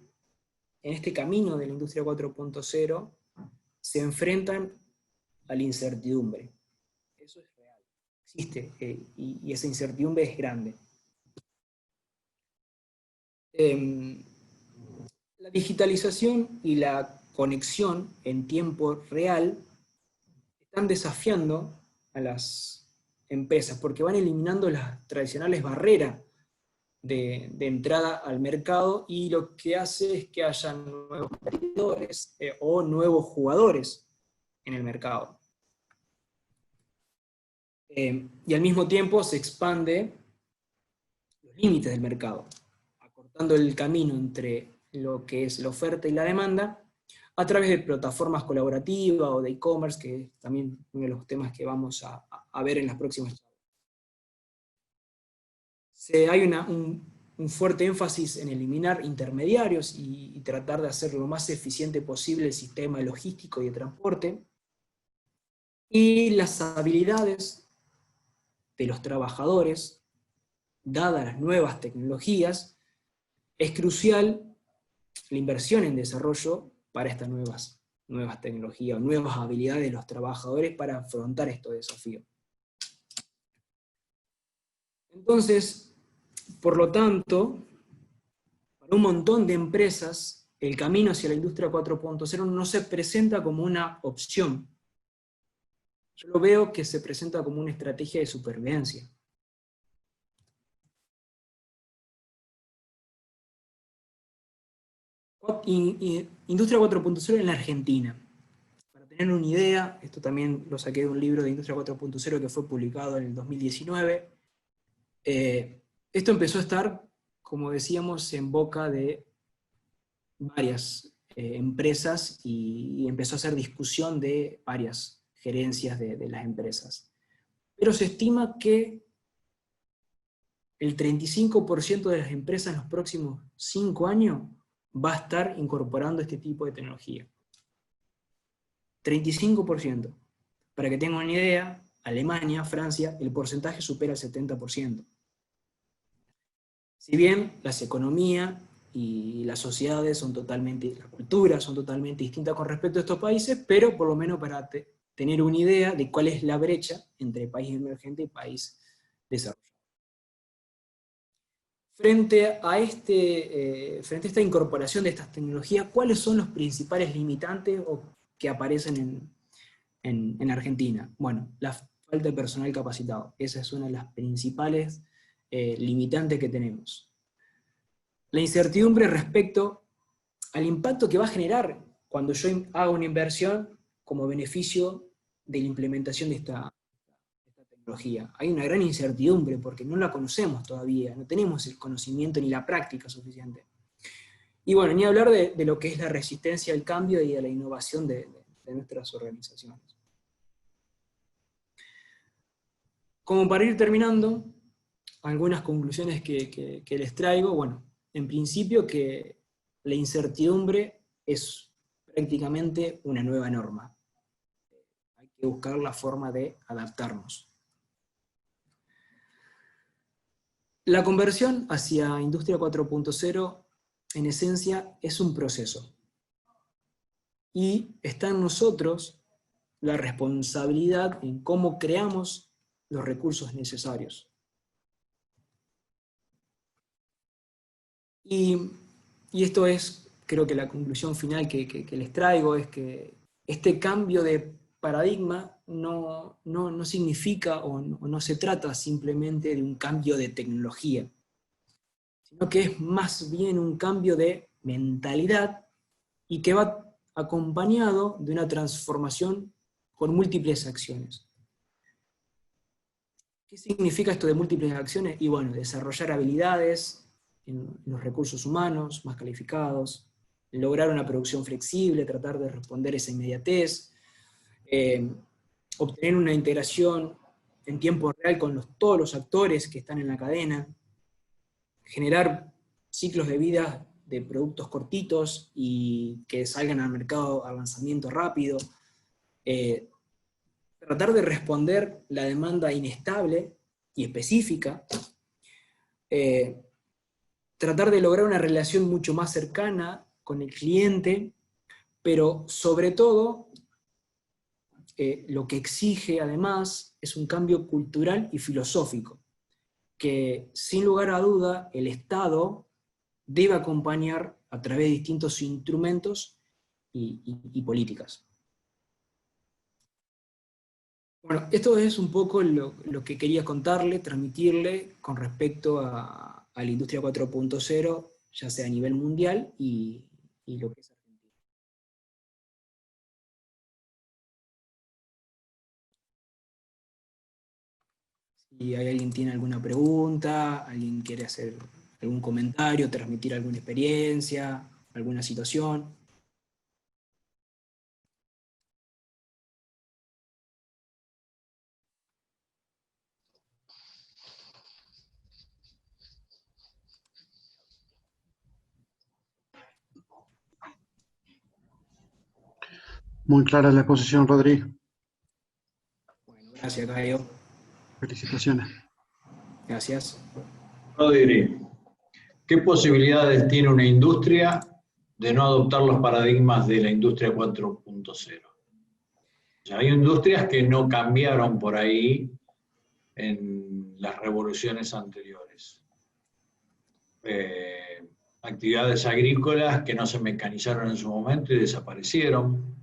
en este camino de la industria 4.0 se enfrentan a la incertidumbre. Eso es real, existe, y esa incertidumbre es grande. La digitalización y la conexión en tiempo real están desafiando a las empresas, porque van eliminando las tradicionales barreras de entrada al mercado, y lo que hace es que haya nuevos competidores o nuevos jugadores en el mercado. Y al mismo tiempo se expande los límites del mercado, acortando el camino entre lo que es la oferta y la demanda, a través de plataformas colaborativas o de e-commerce, que es también uno de los temas que vamos a ver en las próximas charlas. Hay un fuerte énfasis en eliminar intermediarios y tratar de hacer lo más eficiente posible el sistema logístico y de transporte, y las habilidades de los trabajadores, dadas las nuevas tecnologías, es crucial la inversión en desarrollo para estas nuevas tecnologías, nuevas habilidades de los trabajadores para afrontar estos desafíos. Entonces, por lo tanto, para un montón de empresas, el camino hacia la industria 4.0 no se presenta como una opción. Yo lo veo que se presenta como una estrategia de supervivencia. Industria 4.0 en la Argentina. Para tener una idea, esto también lo saqué de un libro de Industria 4.0 que fue publicado en el 2019. Esto empezó a estar, como decíamos, en boca de varias empresas, y empezó a hacer discusión de varias gerencias de las empresas. Pero se estima que el 35% de las empresas en los próximos 5 años va a estar incorporando este tipo de tecnología. 35%. Para que tengan una idea, Alemania, Francia, el porcentaje supera el 70%. Si bien las economías y las sociedades son totalmente, las culturas son totalmente distintas con respecto a estos países, pero por lo menos para tener una idea de cuál es la brecha entre país emergente y país desarrollado. Frente a esta incorporación de estas tecnologías, ¿cuáles son los principales limitantes que aparecen en Argentina? Bueno, la falta de personal capacitado. Esa es una de las principales limitantes que tenemos. La incertidumbre respecto al impacto que va a generar cuando yo haga una inversión como beneficio de la implementación de esta tecnología. Hay una gran incertidumbre porque no la conocemos todavía, no tenemos el conocimiento ni la práctica suficiente. Y bueno, ni hablar de lo que es la resistencia al cambio y a la innovación de nuestras organizaciones. Como para ir terminando, algunas conclusiones que les traigo. Bueno, en principio que la incertidumbre es prácticamente una nueva norma. Hay que buscar la forma de adaptarnos. La conversión hacia Industria 4.0, en esencia, es un proceso. Y está en nosotros la responsabilidad en cómo creamos los recursos necesarios. Y esto es, creo que la conclusión final que les traigo, es que este cambio de paradigma no significa o no se trata simplemente de un cambio de tecnología, sino que es más bien un cambio de mentalidad y que va acompañado de una transformación con múltiples acciones. ¿Qué significa esto de múltiples acciones? Y bueno, desarrollar habilidades en los recursos humanos más calificados, lograr una producción flexible, tratar de responder esa inmediatez, obtener una integración en tiempo real con todos los actores que están en la cadena, generar ciclos de vida de productos cortitos y que salgan al mercado a lanzamiento rápido, tratar de responder la demanda inestable y específica, tratar de lograr una relación mucho más cercana con el cliente, pero sobre todo, lo que exige además es un cambio cultural y filosófico, que sin lugar a duda el Estado debe acompañar a través de distintos instrumentos y políticas. Bueno, esto es un poco lo que quería contarle, transmitirle con respecto a la industria 4.0, ya sea a nivel mundial y lo que es Argentina. Si alguien tiene alguna pregunta, alguien quiere hacer algún comentario, transmitir alguna experiencia, alguna situación. Muy clara la exposición, Rodrigo. Bueno, gracias, Caio. Felicitaciones. Gracias. Rodri, ¿qué posibilidades tiene una industria de no adoptar los paradigmas de la industria 4.0? Ya hay industrias que no cambiaron por ahí en las revoluciones anteriores. Actividades agrícolas que no se mecanizaron en su momento y desaparecieron.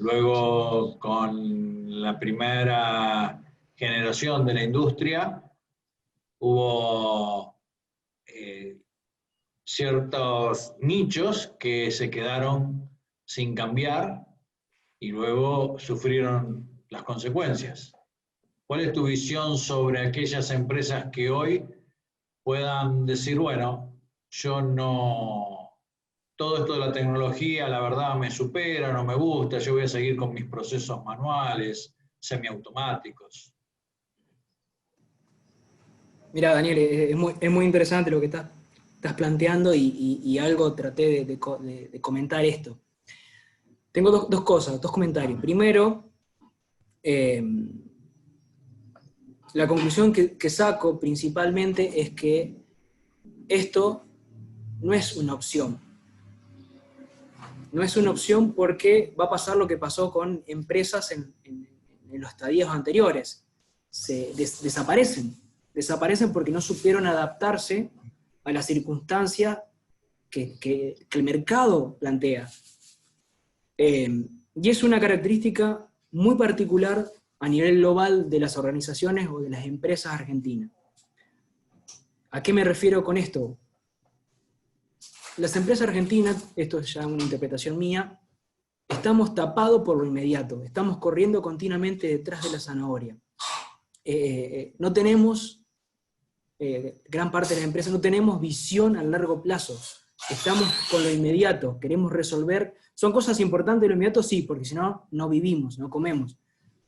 Luego, con la primera generación de la industria, hubo ciertos nichos que se quedaron sin cambiar y luego sufrieron las consecuencias. ¿Cuál es tu visión sobre aquellas empresas que hoy puedan decir, bueno, yo no, todo esto de la tecnología, la verdad, me supera, no me gusta, yo voy a seguir con mis procesos manuales, semiautomáticos? Mira, Daniel, es muy interesante lo que estás planteando y algo traté de comentar esto. Tengo dos cosas, dos comentarios. Primero, eh, la conclusión que saco principalmente es que esto no es una opción. No es una opción porque va a pasar lo que pasó con empresas en los estadios anteriores. Desaparecen. Desaparecen porque no supieron adaptarse a las circunstancias que el mercado plantea. Y es una característica muy particular a nivel global de las organizaciones o de las empresas argentinas. ¿A qué me refiero con esto? Las empresas argentinas, esto es ya una interpretación mía, estamos tapados por lo inmediato, estamos corriendo continuamente detrás de la zanahoria. No tenemos, gran parte de las empresas, no tenemos visión a largo plazo. Estamos con lo inmediato, queremos resolver. ¿Son cosas importantes lo inmediato? Sí, porque si no, no vivimos, no comemos.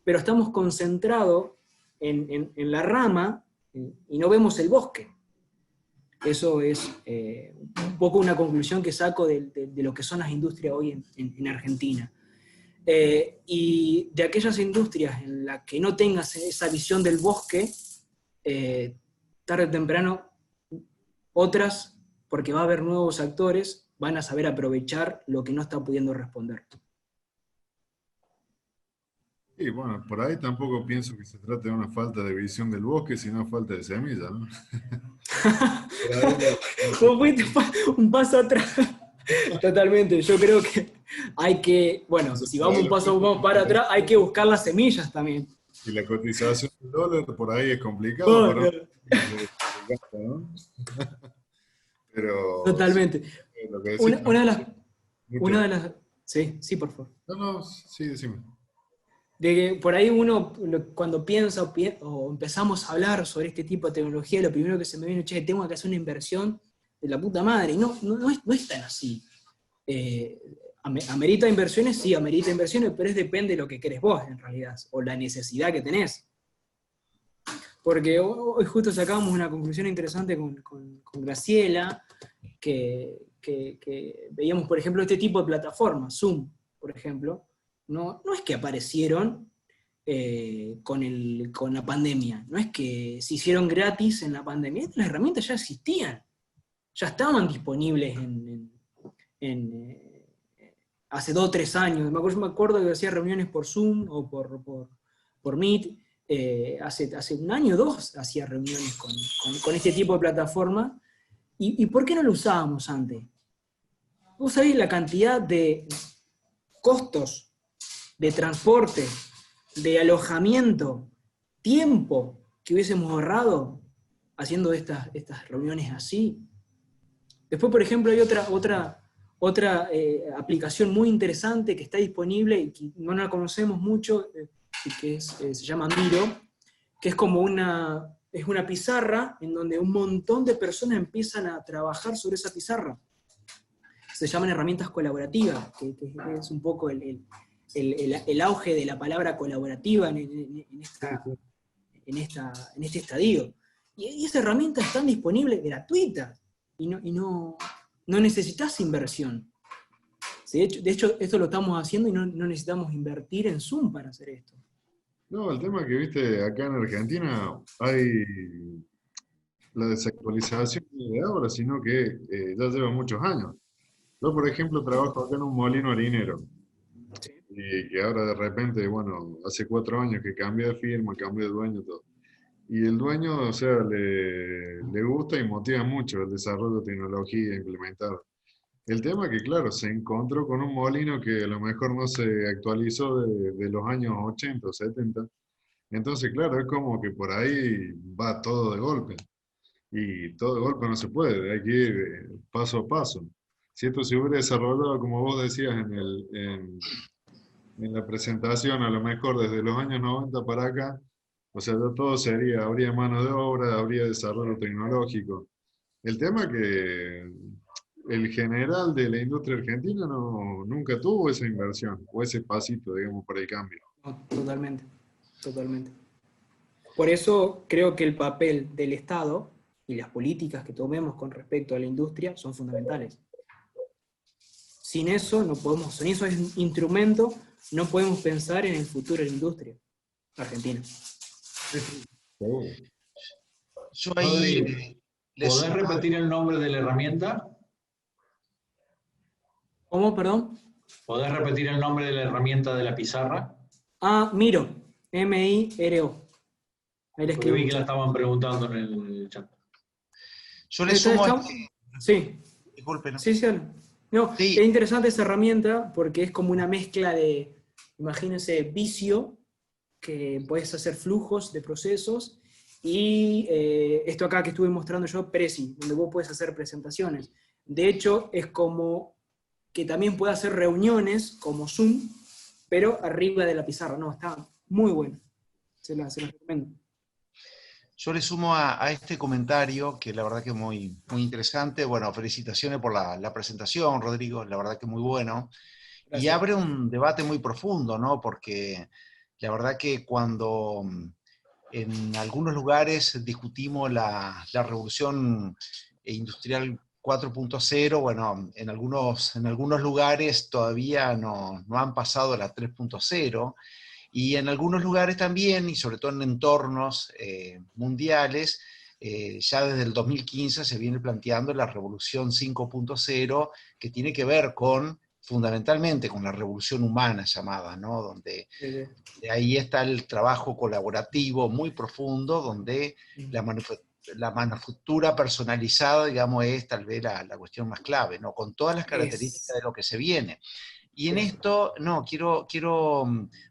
Pero estamos concentrados en la rama y no vemos el bosque. Eso es un poco una conclusión que saco de lo que son las industrias hoy en Argentina. Y de aquellas industrias en las que no tengas esa visión del bosque, tarde o temprano, otras, porque va a haber nuevos actores, van a saber aprovechar lo que no está pudiendo responder. Y bueno, por ahí tampoco pienso que se trate de una falta de visión del bosque, sino falta de semilla, ¿no? Vos fuiste un paso atrás. Totalmente, yo creo que hay que, bueno, si vamos un paso para atrás, hay que buscar las semillas también. Y la cotización del dólar por ahí es complicado, Oh, pero, ¿no? Pero totalmente. sí, lo que decís, Una de las, sí, por favor. No, sí, decime. De que por ahí uno, cuando piensa o empezamos a hablar sobre este tipo de tecnología, lo primero que se me viene, che, tengo que hacer una inversión de la puta madre. Y no es tan así. ¿Amerita inversiones? Sí, amerita inversiones, pero depende de lo que querés vos, en realidad, o la necesidad que tenés. Porque hoy justo sacábamos una conclusión interesante con Graciela, que veíamos, por ejemplo, este tipo de plataformas, Zoom, por ejemplo, no es que aparecieron con la pandemia, no es que se hicieron gratis en la pandemia, las herramientas ya existían, ya estaban disponibles hace 2 o 3 años. Me acuerdo que hacía reuniones por Zoom o por Meet, hace 1 año o 2 hacía reuniones con este tipo de plataforma. ¿Y por qué no lo usábamos antes? Vos sabés la cantidad de costos de transporte, de alojamiento, tiempo que hubiésemos ahorrado haciendo estas reuniones así. Después, por ejemplo, hay otra aplicación muy interesante que está disponible y que no la conocemos mucho, que se llama Miro, que es como una pizarra en donde un montón de personas empiezan a trabajar sobre esa pizarra. Se llaman herramientas colaborativas, que es un poco el auge de la palabra colaborativa en este estadio. Y esas herramientas están disponibles gratuitas y no necesitas inversión. De hecho, esto lo estamos haciendo y no necesitamos invertir en Zoom para hacer esto. No, el tema que viste acá en Argentina hay la desactualización de ahora, sino que ya lleva muchos años. Yo, por ejemplo, trabajo acá en un molino harinero. Sí. Y que ahora de repente, bueno, hace 4 años que cambió de firma, cambió de dueño, todo. Y el dueño, o sea, le gusta y motiva mucho el desarrollo de tecnología implementada. El tema que, claro, se encontró con un molino que a lo mejor no se actualizó de los años 80 o 70. Entonces, claro, es como que por ahí va todo de golpe. Y todo de golpe no se puede, hay que ir paso a paso. Si esto se hubiera desarrollado, como vos decías en la presentación, a lo mejor desde los años 90 para acá, o sea, todo habría mano de obra, habría desarrollo tecnológico. El tema que el general de la industria argentina nunca tuvo esa inversión, o ese pasito, digamos, para el cambio. No, totalmente. Por eso creo que el papel del Estado y las políticas que tomemos con respecto a la industria son fundamentales. Sin eso no podemos, sin esos instrumentos no podemos pensar en el futuro de la industria argentina. Yo Rodri, ahí ¿podés repetir el nombre de la herramienta? ¿Cómo, perdón? ¿Podés repetir el nombre de la herramienta de la pizarra? Ah, Miro, M-I-R-O. Ahí le Porque escribo vi en que el la chat. estaban preguntando en el chat. yo le sumo a Sí, disculpen. sí, sí. No, Sí, es interesante esa herramienta porque es como una mezcla de, imagínense, vicio, que puedes hacer flujos de procesos, y esto acá que estuve mostrando yo, Prezi, donde vos puedes hacer presentaciones. De hecho, es como que también puede hacer reuniones como Zoom, pero arriba de la pizarra. No, está muy bueno. Se las recomiendo. yo le sumo a este comentario, que la verdad que es muy, muy interesante. Bueno, felicitaciones por la presentación, Rodrigo, la verdad que muy bueno. Y Gracias. abre un debate muy profundo, ¿no? Porque la verdad que cuando en algunos lugares discutimos la revolución industrial 4.0, bueno, en algunos lugares todavía no han pasado la 3.0, y en algunos lugares también, y sobre todo en entornos mundiales, ya desde el 2015 se viene planteando la revolución 5.0, que tiene que ver fundamentalmente con la revolución humana llamada, ¿no? Donde ahí está el trabajo colaborativo muy profundo, donde la manufactura personalizada, digamos, es tal vez la cuestión más clave, ¿no? Con todas las características de lo que se viene. Y en esto, no, quiero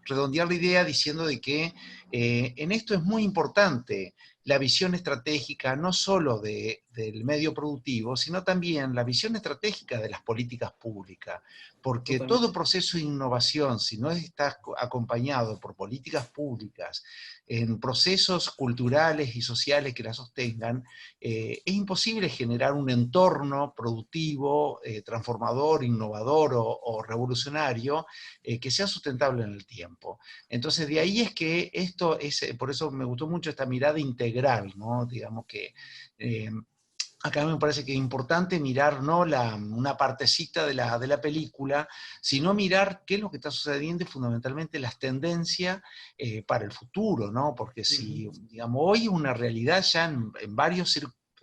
redondear la idea diciendo de que en esto es muy importante la visión estratégica, no solo del medio productivo, sino también la visión estratégica de las políticas públicas, porque Totalmente. todo proceso de innovación, si no está acompañado por políticas públicas, en procesos culturales y sociales que la sostengan, es imposible generar un entorno productivo, transformador, innovador o revolucionario que sea sustentable en el tiempo. Entonces, de ahí es que esto es, por eso me gustó mucho esta mirada integral, ¿no? Digamos que acá me parece que es importante mirar no una partecita de la película, sino mirar qué es lo que está sucediendo y fundamentalmente las tendencias para el futuro, ¿no? Porque si, digamos, hoy es una realidad ya en varios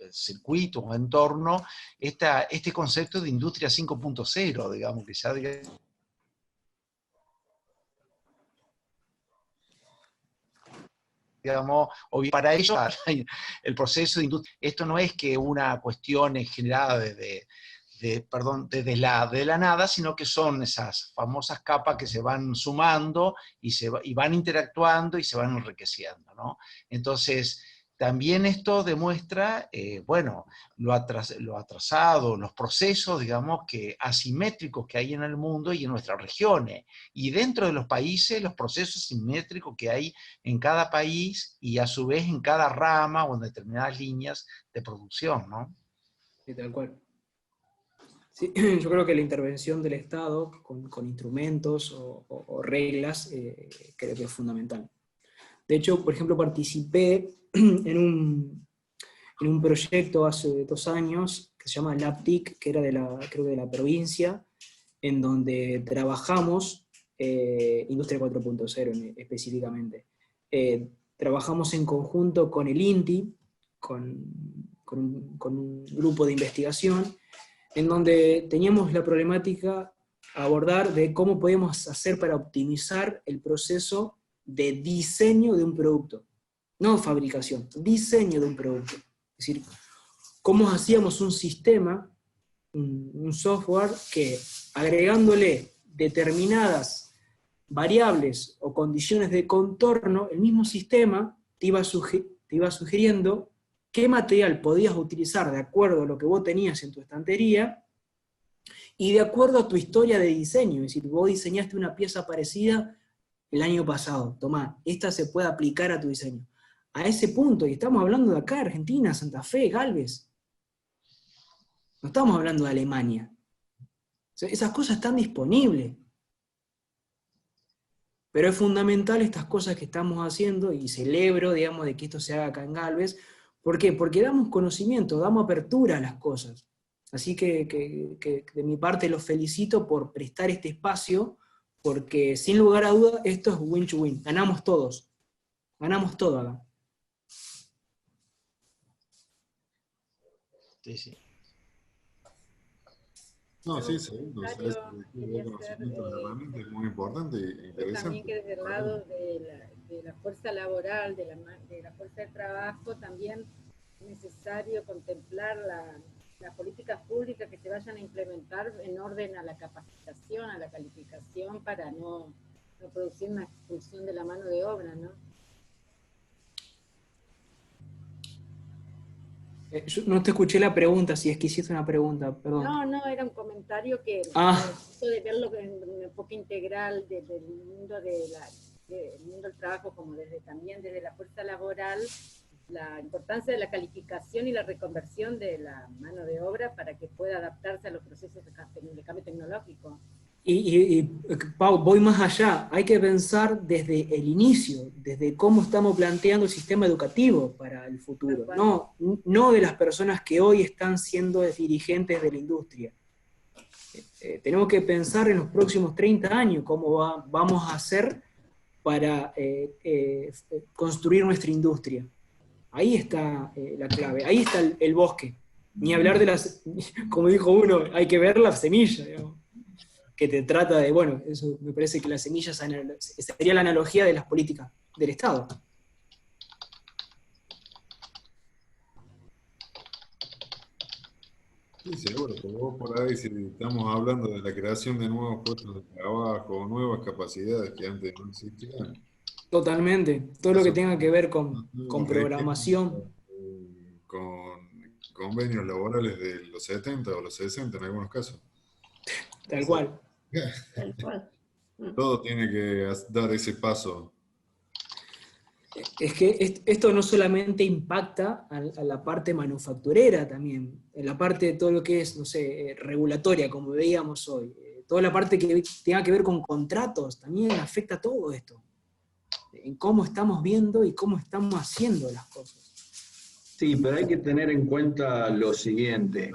circuitos o entornos, este concepto de industria 5.0, digamos, que ya... digamos, o para ello el proceso de industria, esto no es que una cuestión es generada desde la nada, sino que son esas famosas capas que se van sumando y van interactuando y se van enriqueciendo, ¿no? Entonces, también esto demuestra, bueno, lo atrasado, los procesos, digamos, asimétricos que hay en el mundo y en nuestras regiones. Y dentro de los países, los procesos asimétricos que hay en cada país y a su vez en cada rama o en determinadas líneas de producción, ¿no? Sí, tal cual. Sí, yo creo que la intervención del Estado con instrumentos o reglas creo que es fundamental. De hecho, por ejemplo, participé en un proyecto hace 2 años que se llama LabTIC, que era creo que de la provincia, en donde trabajamos Industria 4.0 específicamente. Trabajamos en conjunto con el INTI, con un grupo de investigación, en donde teníamos la problemática a abordar de cómo podemos hacer para optimizar el proceso de diseño de un producto. No fabricación, diseño de un producto. Es decir, cómo hacíamos un sistema, un software que agregándole determinadas variables o condiciones de contorno, el mismo sistema te iba sugiriendo qué material podías utilizar de acuerdo a lo que vos tenías en tu estantería y de acuerdo a tu historia de diseño. Es decir, vos diseñaste una pieza parecida el año pasado, tomá, esta se puede aplicar a tu diseño. A ese punto, y estamos hablando de acá, Argentina, Santa Fe, Galvez. No estamos hablando de Alemania. O sea, esas cosas están disponibles. Pero es fundamental estas cosas que estamos haciendo, y celebro, digamos, de que esto se haga acá en Galvez. ¿Por qué? Porque damos conocimiento, damos apertura a las cosas. Así que de mi parte los felicito por prestar este espacio, porque sin lugar a duda esto es win-to-win, ganamos todos, ganamos todo acá. Sí, sí. No, sí, segundo. O sea, Mario, el quería conocimiento de la hacer, herramienta es muy importante e yo interesante. también que desde el lado de la fuerza laboral, de la fuerza de trabajo, también es necesario contemplar las políticas públicas que se vayan a implementar en orden a la capacitación, a la calificación, para no producir una expulsión de la mano de obra, ¿no? Yo no te escuché la pregunta, si es que hiciste una pregunta, perdón. No, era un comentario que de verlo en un enfoque integral desde el mundo del mundo del trabajo, como también desde la fuerza laboral, la importancia de la calificación y la reconversión de la mano de obra para que pueda adaptarse a los procesos de cambio tecnológico. Y Pau, voy más allá, hay que pensar desde el inicio, desde cómo estamos planteando el sistema educativo para el futuro, no de las personas que hoy están siendo dirigentes de la industria. Tenemos que pensar en los próximos 30 años cómo vamos a hacer para construir nuestra industria. Ahí está la clave, ahí está el bosque. Ni hablar de las, como dijo uno, hay que ver la semilla, digamos, que te trata de, bueno, eso me parece que la semilla sería la analogía de las políticas del Estado. Sí, seguro, pero vos por ahí, si estamos hablando de la creación de nuevos puestos de trabajo, nuevas capacidades que antes no existían, Totalmente, todo lo que tenga que ver con programación. Con convenios laborales de los 70 o los 60 en algunos casos. Tal cual. Tal cual. Todo tiene que dar ese paso. Es que esto no solamente impacta a la parte manufacturera también, en la parte de todo lo que es, no sé, regulatoria, como veíamos hoy. Toda la parte que tenga que ver con contratos también afecta a todo esto. En cómo estamos viendo y cómo estamos haciendo las cosas. Sí, pero hay que tener en cuenta lo siguiente.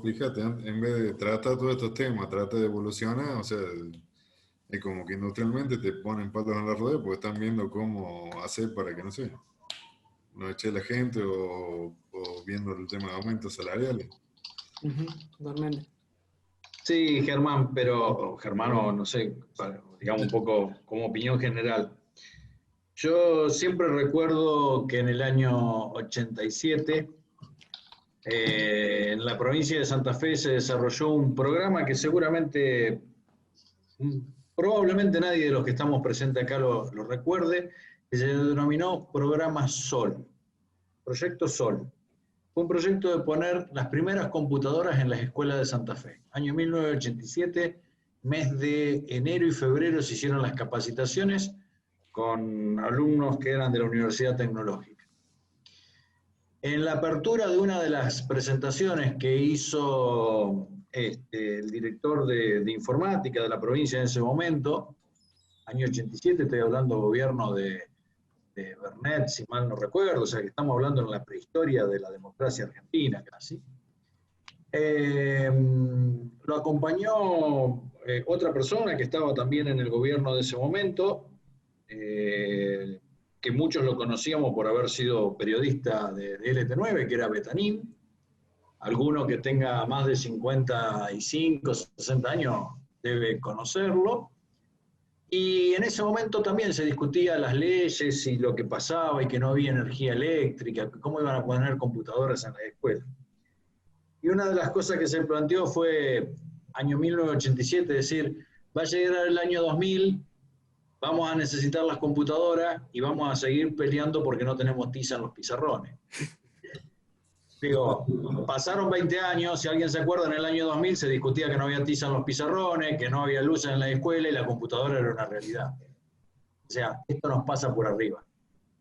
Fíjate, en vez de tratar todos estos temas, trata de evolucionar, o sea, es como que industrialmente te ponen patas en la rueda porque están viendo cómo hacer para que, no sé, no eche la gente o viendo el tema de aumentos salariales. Totalmente. Sí, Germán, pero Germán, no sé, digamos un poco como opinión general. Yo siempre recuerdo que en el año 87, en la provincia de Santa Fe se desarrolló un programa que seguramente, probablemente nadie de los que estamos presentes acá lo recuerde, que se denominó Programa Sol, Proyecto Sol. Fue un proyecto de poner las primeras computadoras en las escuelas de Santa Fe. Año 1987, mes de enero y febrero se hicieron las capacitaciones con alumnos que eran de la Universidad Tecnológica. En la apertura de una de las presentaciones que hizo el director de informática de la provincia en ese momento, año 87, estoy hablando gobierno de Bernet, si mal no recuerdo, o sea que estamos hablando en la prehistoria de la democracia argentina casi. Lo acompañó otra persona que estaba también en el gobierno de ese momento, que muchos lo conocíamos por haber sido periodista de LT9, que era Betanín. Alguno que tenga más de 55, 60 años debe conocerlo. Y en ese momento también se discutía las leyes y lo que pasaba y que no había energía eléctrica, cómo iban a poner computadoras en la escuela. Y una de las cosas que se planteó fue, año 1987, decir, va a llegar el año 2000, vamos a necesitar las computadoras y vamos a seguir peleando porque no tenemos tiza en los pizarrones. Digo, pasaron 20 años, si alguien se acuerda, en el año 2000 se discutía que no había tiza en los pizarrones, que no había luz en la escuela y la computadora era una realidad. O sea, esto nos pasa por arriba,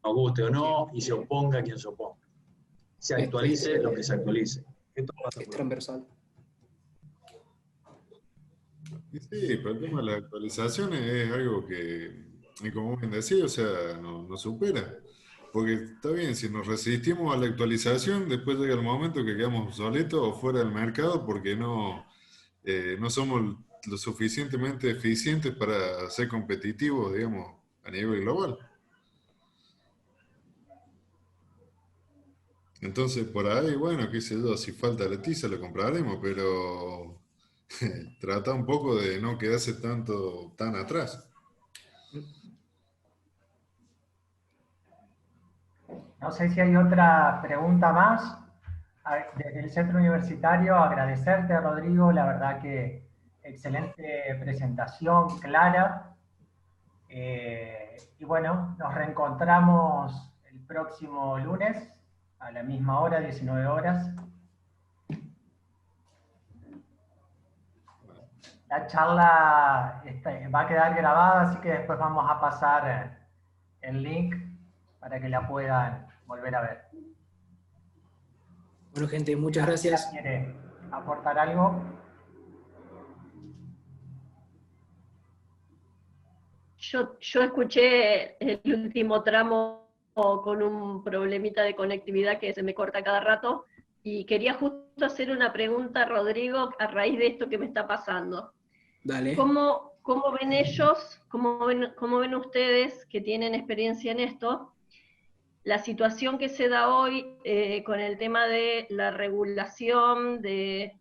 nos guste o no, y se oponga quien se oponga. Se actualice lo que se actualice. Esto pasa es transversal. Sí, pero el tema de las actualizaciones es algo que Y como bien decía, o sea, no supera. Porque está bien, si nos resistimos a la actualización, después llega el momento que quedamos obsoletos o fuera del mercado porque no somos lo suficientemente eficientes para ser competitivos, digamos, a nivel global. Entonces, por ahí, bueno, qué sé yo, si falta la tiza lo compraremos, pero trata un poco de no quedarse tan atrás. No sé si hay otra pregunta más. Desde el Centro Universitario, agradecerte, Rodrigo, la verdad que excelente presentación, clara. Y bueno, nos reencontramos el próximo lunes a la misma hora, 19 horas. La charla va a quedar grabada, así que después vamos a pasar el link para que la puedan volver a ver. Bueno, gente, muchas gracias. ¿Quiere aportar algo? Yo escuché el último tramo con un problemita de conectividad que se me corta cada rato, y quería justo hacer una pregunta a Rodrigo a raíz de esto que me está pasando. Dale. ¿Cómo ven ellos, cómo ven ustedes que tienen experiencia en esto, la situación que se da hoy con el tema de la regulación de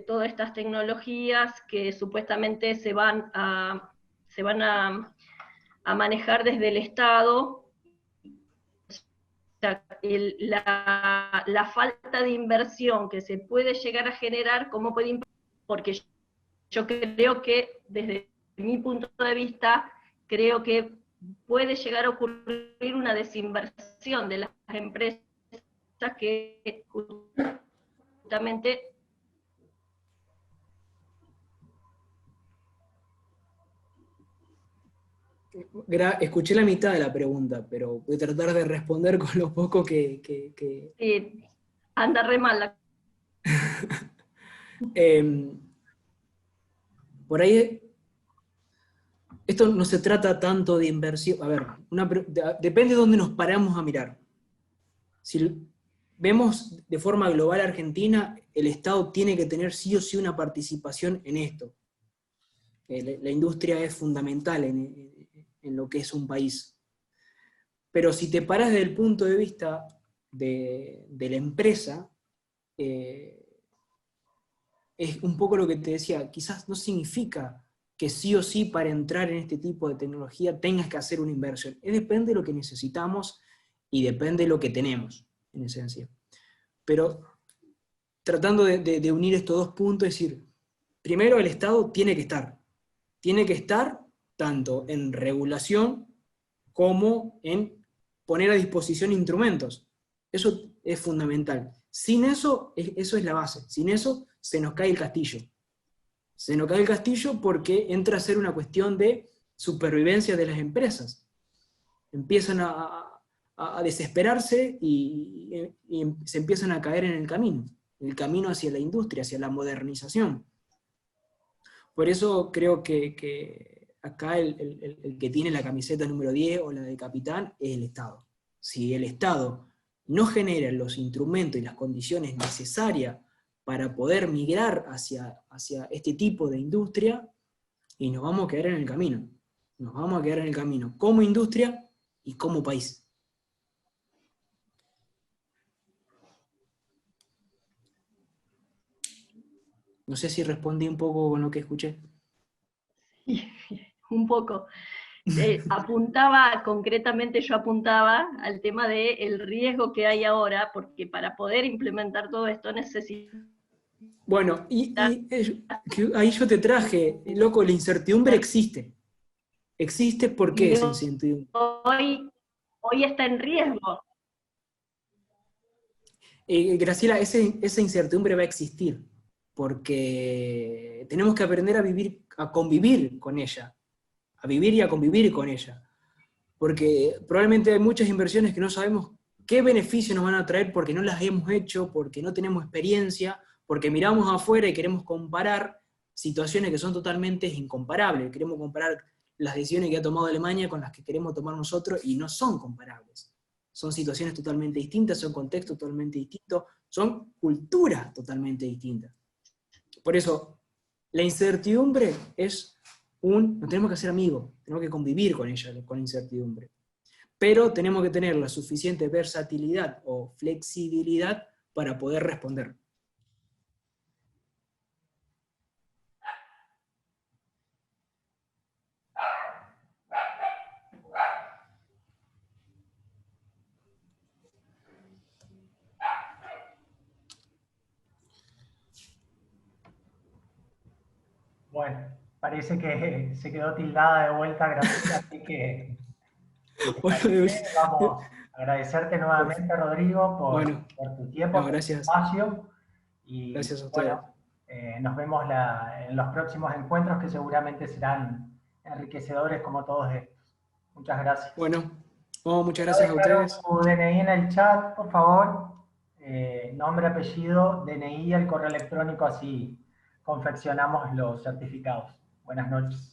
todas estas tecnologías que supuestamente se van a manejar desde el Estado? O sea, la falta de inversión que se puede llegar a generar, ¿cómo puede impactar? Porque yo creo que, desde mi punto de vista, creo que puede llegar a ocurrir una desinversión de las empresas que justamente... Escuché la mitad de la pregunta, pero voy a tratar de responder con lo poco que... Sí, anda re mal la... Por ahí, esto no se trata tanto de inversión. A ver, depende de dónde nos paramos a mirar. Si vemos de forma global a Argentina, el Estado tiene que tener sí o sí una participación en esto. La industria es fundamental en lo que es un país. Pero si te paras desde el punto de vista de la empresa, es un poco lo que te decía, quizás no significa que sí o sí para entrar en este tipo de tecnología tengas que hacer una inversión. Depende de lo que necesitamos y depende de lo que tenemos, en esencia. Pero tratando de unir estos dos puntos, es decir, primero el Estado tiene que estar tanto en regulación como en poner a disposición instrumentos. Eso es fundamental. Sin eso, eso es la base. Sin eso, se nos cae el castillo. Se nos cae el castillo porque entra a ser una cuestión de supervivencia de las empresas. Empiezan a desesperarse y se empiezan a caer en el camino hacia la industria, hacia la modernización. Por eso creo que acá el que tiene la camiseta número 10 o la de capitán es el Estado. Si el Estado no genera los instrumentos y las condiciones necesarias para poder migrar hacia este tipo de industria, y nos vamos a quedar en el camino. Nos vamos a quedar en el camino como industria y como país. No sé si respondí un poco con lo que escuché. Sí, un poco. Concretamente yo apuntaba al tema del riesgo que hay ahora, porque para poder implementar todo esto necesita... Bueno, ahí yo te traje, loco, la incertidumbre existe. ¿Existe? ¿Por qué esa incertidumbre? Hoy está en riesgo. Graciela, esa incertidumbre va a existir, porque tenemos que aprender a convivir con ella, a vivir y a convivir con ella. Porque probablemente hay muchas inversiones que no sabemos qué beneficios nos van a traer porque no las hemos hecho, porque no tenemos experiencia, porque miramos afuera y queremos comparar, situaciones que son totalmente incomparables. Queremos comparar las decisiones que ha tomado Alemania con las que queremos tomar nosotros, y no son comparables. Son situaciones totalmente distintas, son contextos totalmente distintos, son culturas totalmente distintas. Por eso, la incertidumbre es nos tenemos que hacer amigos, tenemos que convivir con ella, con la incertidumbre. Pero tenemos que tener la suficiente versatilidad o flexibilidad para poder responder. Bueno, parece que se quedó tildada de vuelta Graciela, así que vamos a agradecerte nuevamente, Rodrigo, por tu tiempo, por tu espacio. Y gracias a ustedes. Bueno, nos vemos en los próximos encuentros, que seguramente serán enriquecedores como todos estos. Muchas gracias. Bueno, muchas gracias a ustedes. Tu DNI en el chat, por favor. Nombre, apellido, DNI y el correo electrónico, así confeccionamos los certificados. Buenas noches.